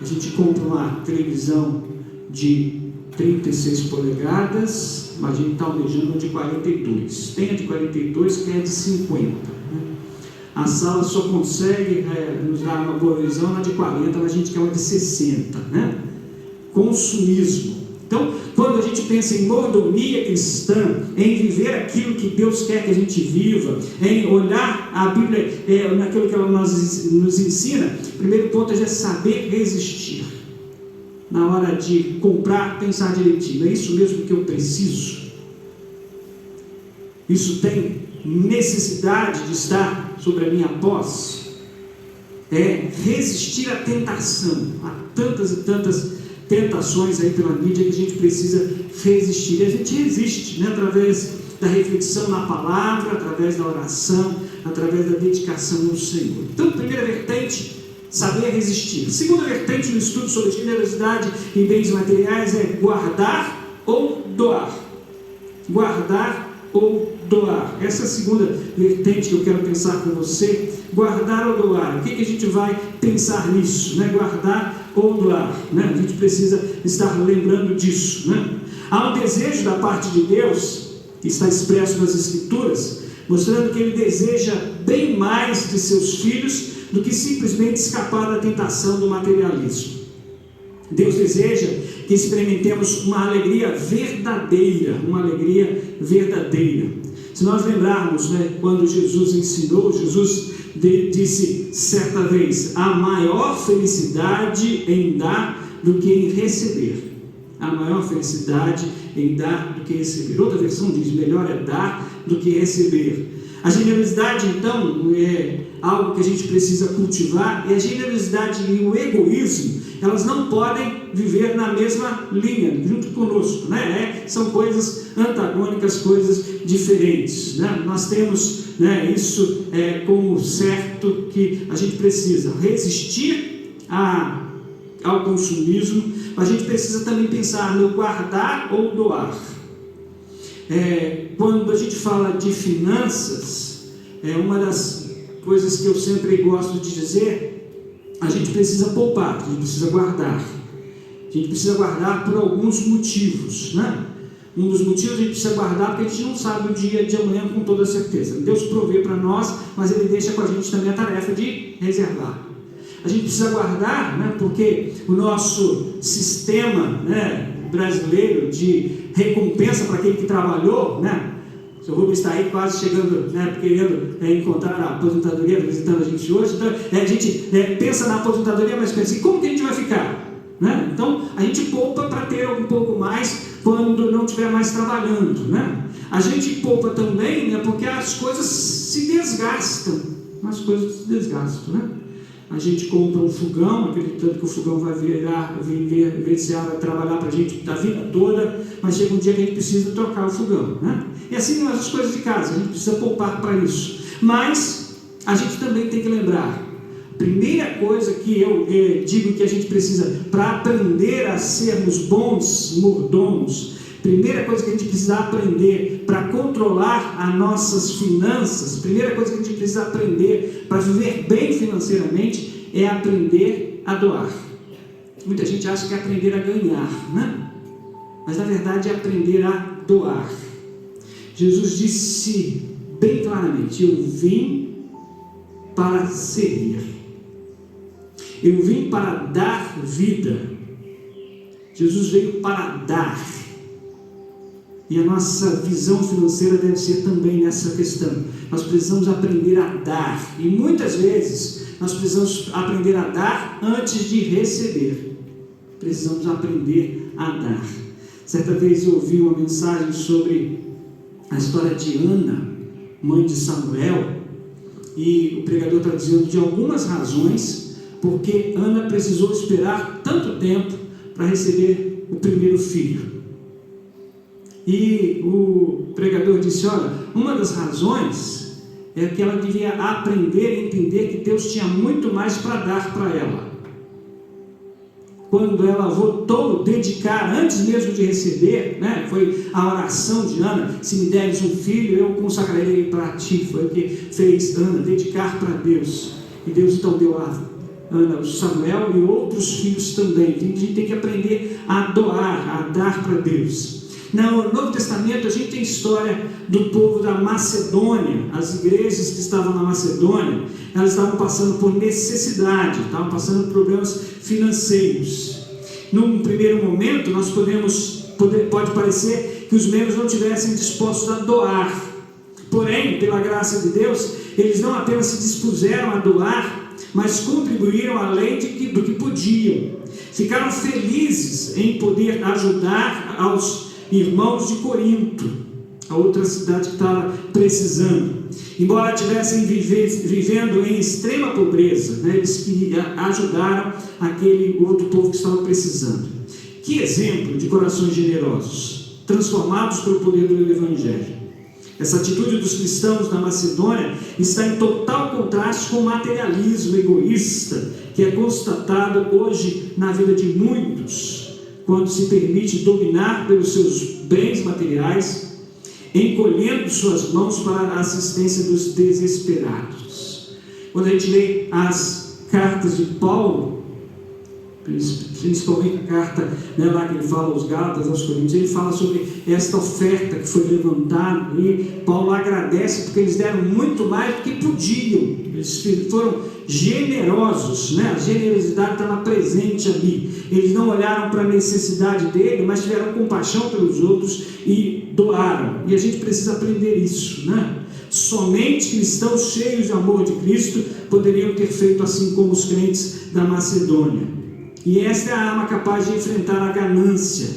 A gente compra uma televisão de 36 polegadas, mas a gente está almejando uma de 42. Tem a de 42 que é de 50. Né? A sala só consegue nos dar uma boa visão na de 40, mas a gente quer uma de 60. Né? Consumismo. Então, quando a gente pensa em mordomia cristã, em viver aquilo que Deus quer que a gente viva, em olhar a Bíblia naquilo que ela nos ensina, o primeiro ponto é saber resistir. Na hora de comprar, pensar direitinho: é isso mesmo que eu preciso? Isso tem necessidade de estar sobre a minha posse? É resistir à tentação. Há tantas e tantas tentações aí pela mídia que a gente precisa resistir. E a gente resiste, né? Através da reflexão na palavra, através da oração, através da dedicação ao Senhor. Então, primeira vertente, saber resistir. Segunda vertente no estudo sobre generosidade em bens materiais é guardar ou doar. Guardar ou doar. Essa é a segunda vertente que eu quero pensar com você. Guardar ou doar. O que a gente vai pensar nisso? Né? Guardar ou doar, né? A gente precisa estar lembrando disso, né? Há um desejo da parte de Deus, que está expresso nas Escrituras, mostrando que Ele deseja bem mais de seus filhos do que simplesmente escapar da tentação do materialismo. Deus deseja que experimentemos uma alegria verdadeira, Se nós lembrarmos, né, quando Jesus ensinou, Jesus disse certa vez: há maior felicidade em dar do que em receber. Há maior felicidade em dar do que receber. Outra versão diz: melhor é dar do que receber. A generosidade, então, é algo que a gente precisa cultivar, e a generosidade e o egoísmo, elas não podem viver na mesma linha, junto conosco, né? São coisas antagônicas, coisas diferentes, né? Nós temos, né, isso como certo, que a gente precisa resistir ao consumismo, mas a gente precisa também pensar no guardar ou doar. Quando a gente fala de finanças, uma das coisas que eu sempre gosto de dizer: a gente precisa poupar, a gente precisa guardar. A gente precisa guardar por alguns motivos, né? Um dos motivos a gente precisa guardar porque a gente não sabe o dia de amanhã com toda certeza. Deus provê para nós, mas Ele deixa com a gente também a tarefa de reservar. A gente precisa guardar, né, porque o nosso sistema, né, brasileiro de recompensa para aquele que trabalhou, né? O Sr. Rubens está aí quase chegando, né, querendo encontrar a aposentadoria, visitando a gente hoje. Então, a gente pensa na aposentadoria, mas pensa assim: como que a gente vai ficar? Né? Então, a gente poupa para ter um pouco mais quando não estiver mais trabalhando, né? A gente poupa também, né, porque as coisas se desgastam. Né? A gente compra um fogão, acreditando que o fogão vai vai trabalhar para a gente a vida toda, mas chega um dia que a gente precisa trocar o fogão, né? E assim as coisas de casa, a gente precisa poupar para isso. Mas a gente também tem que lembrar: a primeira coisa que eu digo que a gente precisa para aprender a sermos bons mordomos, primeira coisa que a gente precisa aprender para controlar as nossas finanças, primeira coisa que a gente precisa aprender para viver bem financeiramente, é aprender a doar. Muita gente acha que é aprender a ganhar, né? Mas na verdade é aprender a doar. Jesus disse bem claramente: eu vim para servir, eu vim para dar vida. Jesus veio para dar. E a nossa visão financeira deve ser também nessa questão. Nós precisamos aprender a dar. E muitas vezes nós precisamos aprender a dar antes de receber. Precisamos aprender a dar. Certa vez eu ouvi uma mensagem sobre a história de Ana, mãe de Samuel. E o pregador está dizendo de algumas razões porque Ana precisou esperar tanto tempo para receber o primeiro filho. E o pregador disse: olha, uma das razões é que ela devia aprender a entender que Deus tinha muito mais para dar para ela. Quando ela voltou dedicar, antes mesmo de receber, né, foi a oração de Ana: se me deres um filho, eu consagrarei para ti. Foi o que fez Ana, dedicar para Deus. E Deus então deu a Ana o Samuel e outros filhos também. A gente tem que aprender a doar, a dar para Deus. No Novo Testamento a gente tem história do povo da Macedônia. As igrejas que estavam na Macedônia, elas estavam passando por necessidade, estavam passando por problemas financeiros. Num primeiro momento pode parecer que os membros não tivessem dispostos a doar. Porém, pela graça de Deus, eles não apenas se dispuseram a doar, mas contribuíram além do que podiam. Ficaram felizes em poder ajudar aos irmãos de Corinto, a outra cidade que estava precisando. Embora estivessem vivendo em extrema pobreza, né, eles ajudaram aquele outro povo que estava precisando. Que exemplo de corações generosos, transformados pelo poder do Evangelho. Essa atitude dos cristãos na Macedônia está em total contraste com o materialismo egoísta que é constatado hoje na vida de muitos, quando se permite dominar pelos seus bens materiais, encolhendo suas mãos para a assistência dos desesperados. Quando a gente lê as cartas de Paulo, principalmente a carta, né, lá que ele fala aos Gálatas, aos Coríntios, ele fala sobre esta oferta que foi levantada, e Paulo agradece porque eles deram muito mais do que podiam, eles foram generosos, né? A generosidade estava presente ali, eles não olharam para a necessidade dele, mas tiveram compaixão pelos outros e doaram, e a gente precisa aprender isso, né? Somente cristãos cheios de amor de Cristo poderiam ter feito assim como os crentes da Macedônia. E esta é a arma capaz de enfrentar a ganância,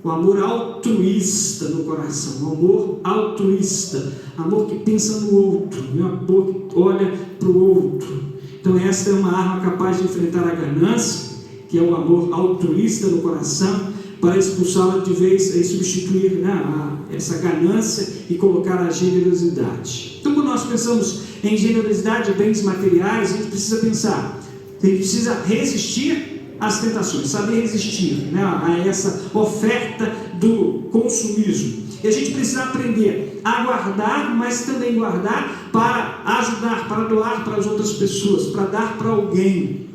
o amor altruísta no coração, o amor altruísta, amor que pensa no outro, amor que olha para o outro. Então esta é uma arma capaz de enfrentar a ganância, que é o amor altruísta no coração, para expulsá-la de vez e substituir, né, essa ganância e colocar a generosidade. Então quando nós pensamos em generosidade de bens materiais, a gente precisa pensar, a gente precisa resistir às tentações, saber resistir, né, a essa oferta do consumismo. E a gente precisa aprender a guardar, mas também guardar para ajudar, para doar para as outras pessoas, para dar para alguém.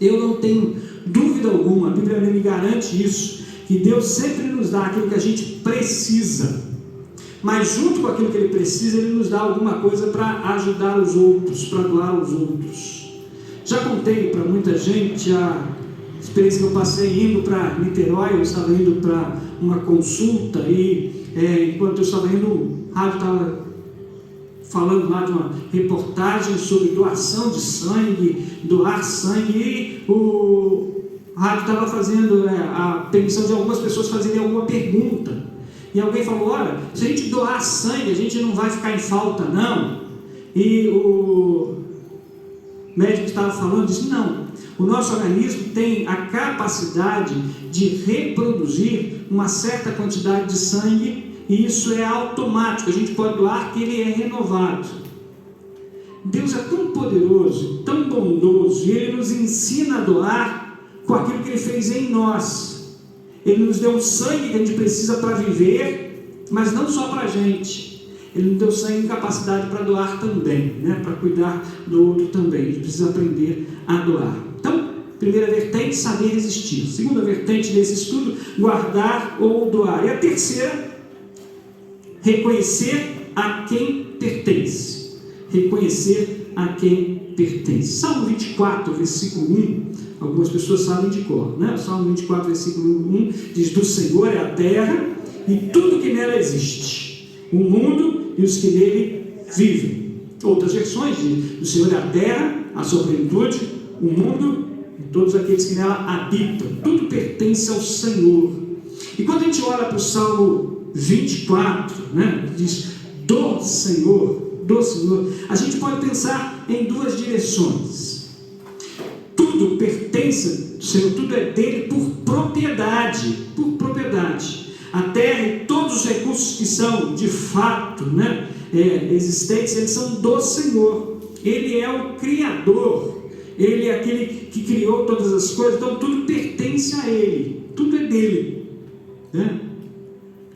Eu não tenho dúvida alguma, a Bíblia me garante isso, que Deus sempre nos dá aquilo que a gente precisa, mas junto com aquilo que Ele precisa, Ele nos dá alguma coisa para ajudar os outros, para doar aos outros. Já contei para muita gente a experiência que eu passei indo para Niterói. Eu estava indo para uma consulta e enquanto eu estava indo, o rádio estava falando lá de uma reportagem sobre doação de sangue, doar sangue, e o rádio estava fazendo a permissão de algumas pessoas fazerem alguma pergunta. E alguém falou, olha, se a gente doar sangue, a gente não vai ficar em falta não. E o médico que estava falando disse, não, o nosso organismo tem a capacidade de reproduzir uma certa quantidade de sangue, e isso é automático, a gente pode doar que ele é renovado. Deus é tão poderoso, tão bondoso, e Ele nos ensina a doar com aquilo que Ele fez em nós. Ele nos deu o sangue que a gente precisa para viver, mas não só para a gente. Ele nos deu sangue e capacidade para doar também, né? Para cuidar do outro também. A gente precisa aprender a doar. Então, primeira vertente, saber resistir. Segunda vertente desse estudo, guardar ou doar. E a terceira, reconhecer a quem pertence. Reconhecer a quem pertence. Salmo 24, versículo 1, algumas pessoas sabem de cor, né? Salmo 24, versículo 1, diz, do Senhor é a terra e tudo que nela existe, o mundo e os que nele vivem. Outras versões dizem, do Senhor é a terra, a sua plenitude, o mundo e todos aqueles que nela habitam. Tudo pertence ao Senhor. E quando a gente olha para o Salmo 24, né, diz, do Senhor, a gente pode pensar em duas direções. Tudo pertence ao Senhor, tudo é dele por propriedade, a terra e todos os recursos que são de fato, né, existentes, eles são do Senhor. Ele é o Criador, Ele é aquele que criou todas as coisas, então tudo pertence a Ele, tudo é dele, né?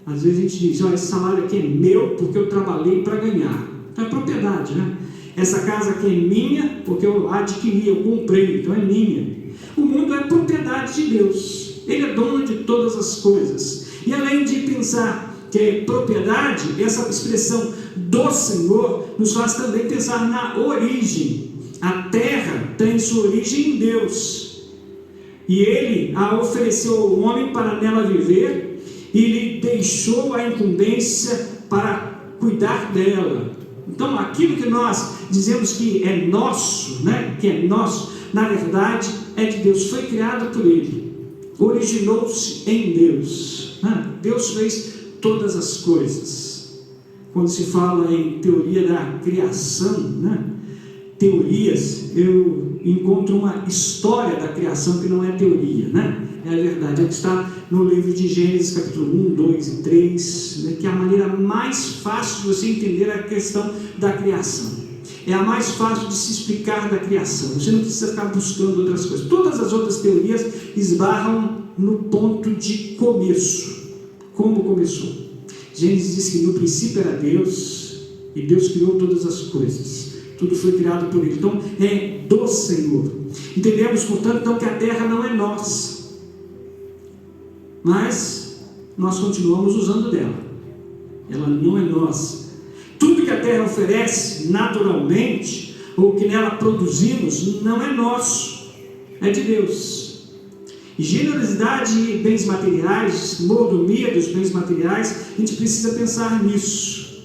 Às vezes a gente diz, esse salário aqui é meu porque eu trabalhei para ganhar. Então é propriedade, né? Essa casa aqui é minha porque eu adquiri, eu comprei, então é minha. O mundo é propriedade de Deus, Ele é dono de todas as coisas. E além de pensar que é propriedade, essa expressão do Senhor nos faz também pensar na origem. A terra tem sua origem em Deus, e Ele a ofereceu ao homem para nela viver, e lhe deixou a incumbência para cuidar dela. Então aquilo que nós dizemos que é nosso, né, que é nosso, na verdade é de Deus, foi criado por Ele, originou-se em Deus, né? Deus fez todas as coisas. Quando se fala em teoria da criação, né, teorias, eu encontro uma história da criação que não é teoria, né? É a verdade, é que está no livro de Gênesis, capítulo 1, 2 e 3, né, que é a maneira mais fácil de você entender a questão da criação. É a mais fácil de se explicar da criação. Você não precisa ficar buscando outras coisas. Todas as outras teorias esbarram no ponto de começo. Como começou? Gênesis diz que no princípio era Deus, e Deus criou todas as coisas. Tudo foi criado por Ele. Então é do Senhor. Entendemos, portanto, então, que a terra não é nossa, mas nós continuamos usando dela. Ela não é nossa. Tudo que a terra oferece naturalmente, ou que nela produzimos, não é nosso, é de Deus. E generosidade e bens materiais, mordomia dos bens materiais, a gente precisa pensar nisso.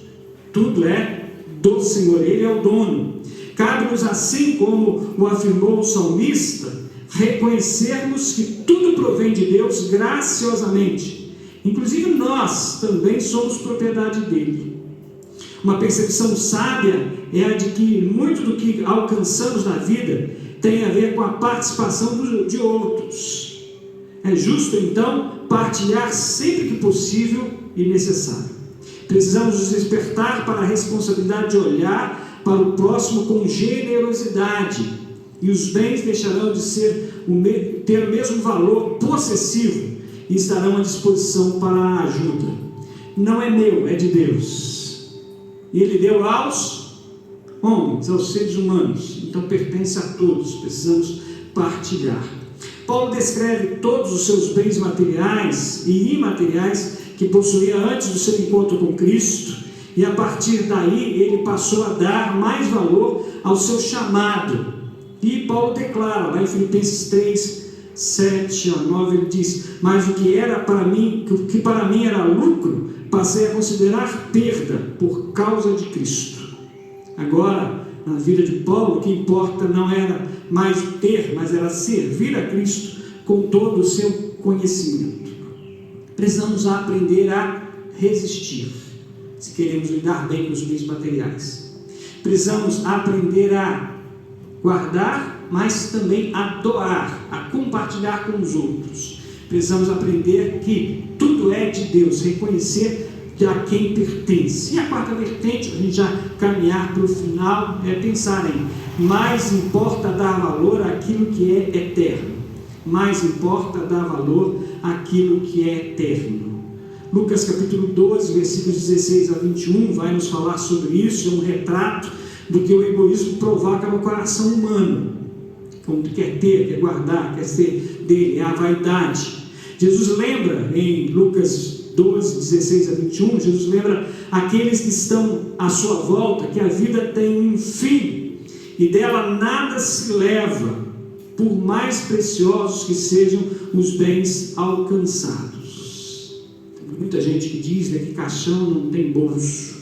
Tudo é do Senhor, Ele é o dono. Cabe-nos, assim como o afirmou o salmista, reconhecermos que tudo provém de Deus graciosamente. Inclusive nós também somos propriedade dele. Uma percepção sábia é a de que muito do que alcançamos na vida tem a ver com a participação de outros. É justo, então, partilhar sempre que possível e necessário. Precisamos nos despertar para a responsabilidade de olhar para o próximo com generosidade, e os bens deixarão de ter o mesmo valor possessivo e estarão à disposição para a ajuda. Não é meu, é de Deus. E Ele deu aos homens, aos seres humanos, então pertence a todos, precisamos partilhar. Paulo descreve todos os seus bens materiais e imateriais que possuía antes do seu encontro com Cristo, e a partir daí ele passou a dar mais valor ao seu chamado. E Paulo declara lá em Filipenses 3, 7 a 9, ele diz: mas o que para mim era lucro, passei a considerar perda por causa de Cristo. Agora, na vida de Paulo, o que importa não era mais o ter, mas era servir a Cristo com todo o seu conhecimento. Precisamos aprender a resistir, se queremos lidar bem com os bens materiais. Precisamos aprender a guardar, mas também a doar, a compartilhar com os outros. Precisamos aprender que tudo é de Deus, reconhecer a quem pertence. E a quarta vertente, para a gente já caminhar para o final, é pensar em mais importa dar valor àquilo que é eterno. Mais importa dar valor àquilo que é eterno. Lucas capítulo 12, versículos 16 a 21, vai nos falar sobre isso. É um retrato do que o egoísmo provoca no coração humano. Como quer ter, quer guardar, quer ser dele, é a vaidade. Jesus lembra em Lucas 12, 16 a 21, Jesus lembra aqueles que estão à sua volta, que a vida tem um fim, e dela nada se leva, por mais preciosos que sejam os bens alcançados. Tem muita gente que diz, né, que caixão não tem bolso,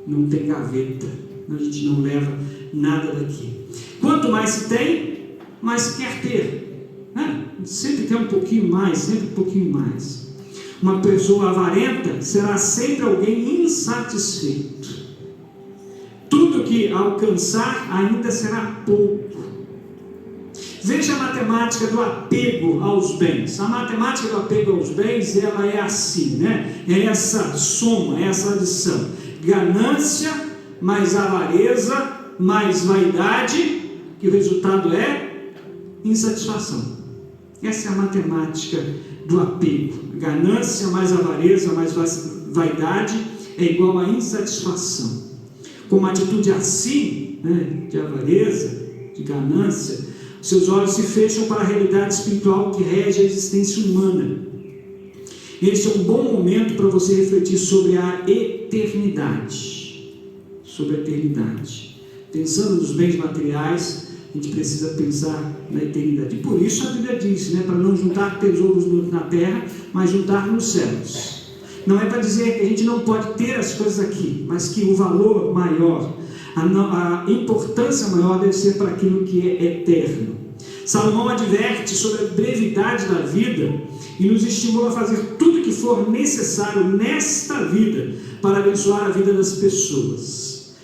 não tem gaveta, a gente não leva nada daqui. Quanto mais se tem, mais se quer ter, né? Sempre quer um pouquinho mais, sempre um pouquinho mais. Uma pessoa avarenta será sempre alguém insatisfeito. Tudo que alcançar ainda será pouco. Veja a matemática do apego aos bens. A matemática do apego aos bens, ela é assim, né? É essa soma, é essa adição. Ganância mais avareza mais vaidade, que o resultado é insatisfação. Essa é a matemática do apego. Ganância mais avareza mais vaidade é igual a insatisfação. Com uma atitude assim, né, de avareza, de ganância, seus olhos se fecham para a realidade espiritual que rege a existência humana. Este é um bom momento para você refletir sobre a eternidade. Sobre a eternidade. Pensando nos bens materiais, a gente precisa pensar na eternidade. E por isso a Bíblia diz, né, para não juntar tesouros na terra, mas juntar nos céus. Não é para dizer que a gente não pode ter as coisas aqui, mas que o valor maior, a importância maior deve ser para aquilo que é eterno. Salomão adverte sobre a brevidade da vida e nos estimula a fazer tudo o que for necessário nesta vida para abençoar a vida das pessoas.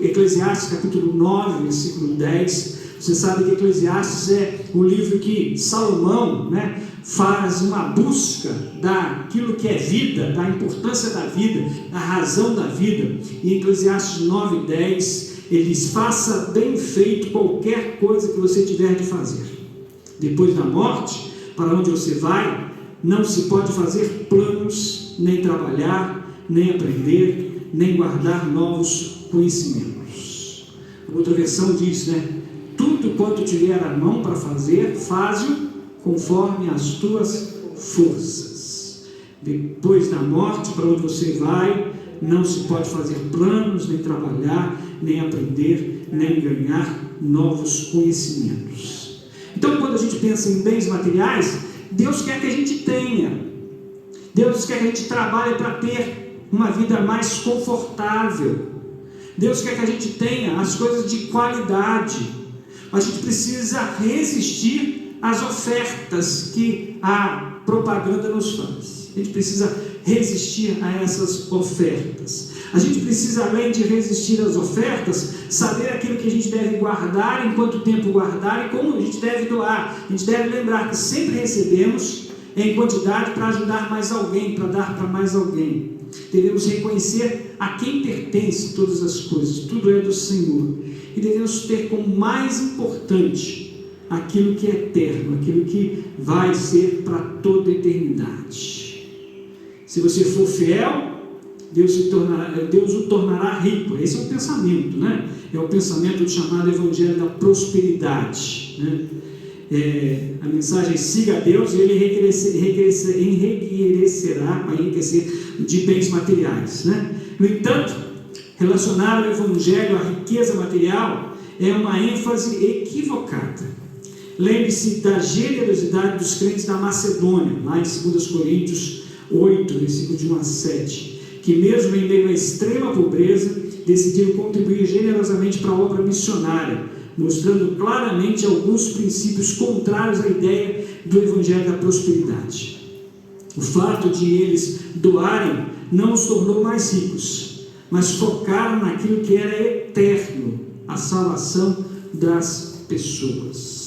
Eclesiastes capítulo 9, versículo 10, você sabe que Eclesiastes é o livro que Salomão, né, faz uma busca daquilo que é vida, da importância da vida, da razão da vida. E Eclesiastes 9, 10, ele diz: faça bem feito qualquer coisa que você tiver de fazer. Depois da morte, para onde você vai, não se pode fazer planos, nem trabalhar, nem aprender, nem guardar novos conhecimentos. Outra versão diz, né? Tudo tudo quanto tiver a mão para fazer, faze-o conforme as tuas forças. Depois da morte, para onde você vai, não se pode fazer planos, nem trabalhar, nem aprender, nem ganhar novos conhecimentos. Então, quando a gente pensa em bens materiais, Deus quer que a gente tenha. Deus quer que a gente trabalhe para ter uma vida mais confortável. Deus quer que a gente tenha as coisas de qualidade. A gente precisa resistir às ofertas que a propaganda nos faz. A gente precisa resistir a essas ofertas. A gente precisa, além de resistir às ofertas, saber aquilo que a gente deve guardar, em quanto tempo guardar e como a gente deve doar. A gente deve lembrar que sempre recebemos em quantidade para ajudar mais alguém, para dar para mais alguém. Devemos reconhecer a quem pertence todas as coisas, tudo é do Senhor. E devemos ter como mais importante aquilo que é eterno, aquilo que vai ser para toda a eternidade. Se você for fiel, Deus o tornará rico. Esse é o pensamento, né? É o pensamento chamado Evangelho da Prosperidade, né? A mensagem é: siga a Deus e Ele enriquecerá, vai enriquecer de bens materiais, né? No entanto, relacionar o Evangelho à riqueza material é uma ênfase equivocada. Lembre-se da generosidade dos crentes da Macedônia, lá em 2 Coríntios 8, versículo de 1 a 7, que mesmo em meio à extrema pobreza, decidiram contribuir generosamente para a obra missionária, mostrando claramente alguns princípios contrários à ideia do Evangelho da Prosperidade. O fato de eles doarem não os tornou mais ricos, mas focaram naquilo que era eterno, a salvação das pessoas.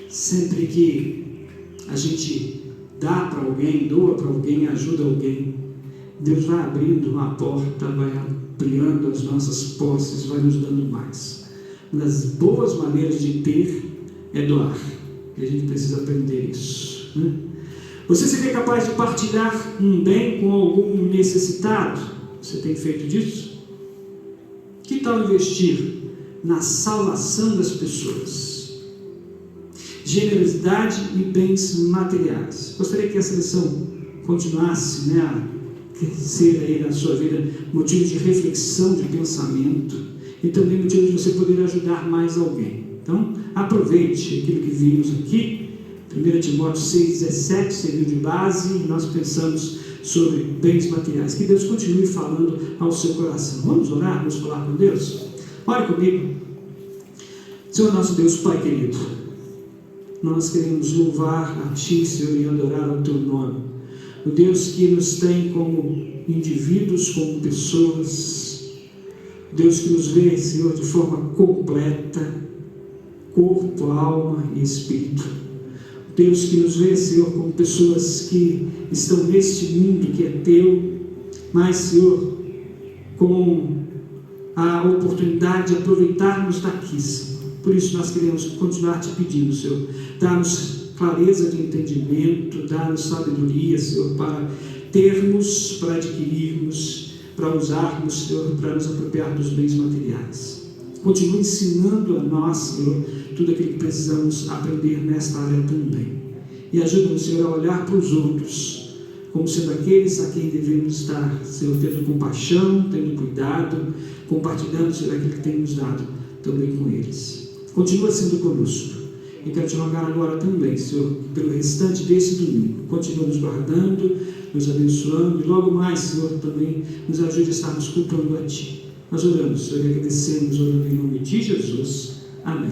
Sempre que a gente dá para alguém, doa para alguém, ajuda alguém, Deus vai abrindo uma porta, vai ampliando as nossas posses, vai nos dando mais. Uma das boas maneiras de ter é doar, e a gente precisa aprender isso, né? Você seria capaz de partilhar um bem com algum necessitado? Você tem feito disso? Que tal investir na salvação das pessoas? Generosidade e bens materiais. Gostaria que essa lição continuasse, né, a ser aí na sua vida motivo de reflexão, de pensamento, e também motivo de você poder ajudar mais alguém. Então, aproveite aquilo que vimos aqui. 1 Timóteo 6,17 serviu de base, e nós pensamos sobre bens materiais. Que Deus continue falando ao seu coração. Vamos orar, vamos falar com Deus? Ore comigo. Senhor nosso Deus, Pai querido, nós queremos louvar a Ti, Senhor, e adorar o Teu nome. O Deus que nos tem como indivíduos, como pessoas. Deus que nos vê, Senhor, de forma completa, corpo, alma e espírito. Deus que nos vê, Senhor, como pessoas que estão neste mundo que é Teu, mas, Senhor, com a oportunidade de aproveitarmos daqui, Senhor. Por isso nós queremos continuar te pedindo, Senhor, dá-nos clareza de entendimento, dá-nos sabedoria, Senhor, para termos, para adquirirmos, para usarmos, Senhor, para nos apropriar dos bens materiais. Continue ensinando a nós, Senhor, tudo aquilo que precisamos aprender nesta área também. E ajuda-nos, Senhor, a olhar para os outros como sendo aqueles a quem devemos estar, Senhor, tendo compaixão, tendo cuidado, compartilhando, Senhor, aquilo que tem nos dado também com eles. Continua sendo conosco. E quero te rogar agora também, Senhor, pelo restante desse domingo. Continua nos guardando, nos abençoando, e logo mais, Senhor, também nos ajude a estarmos cultuando a Ti. Nós oramos, Senhor, e agradecemos, orando em nome de Jesus. Amém.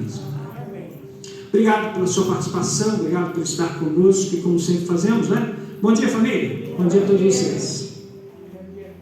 Obrigado pela sua participação, obrigado por estar conosco, e como sempre fazemos, né? Bom dia, família. Bom dia a todos vocês.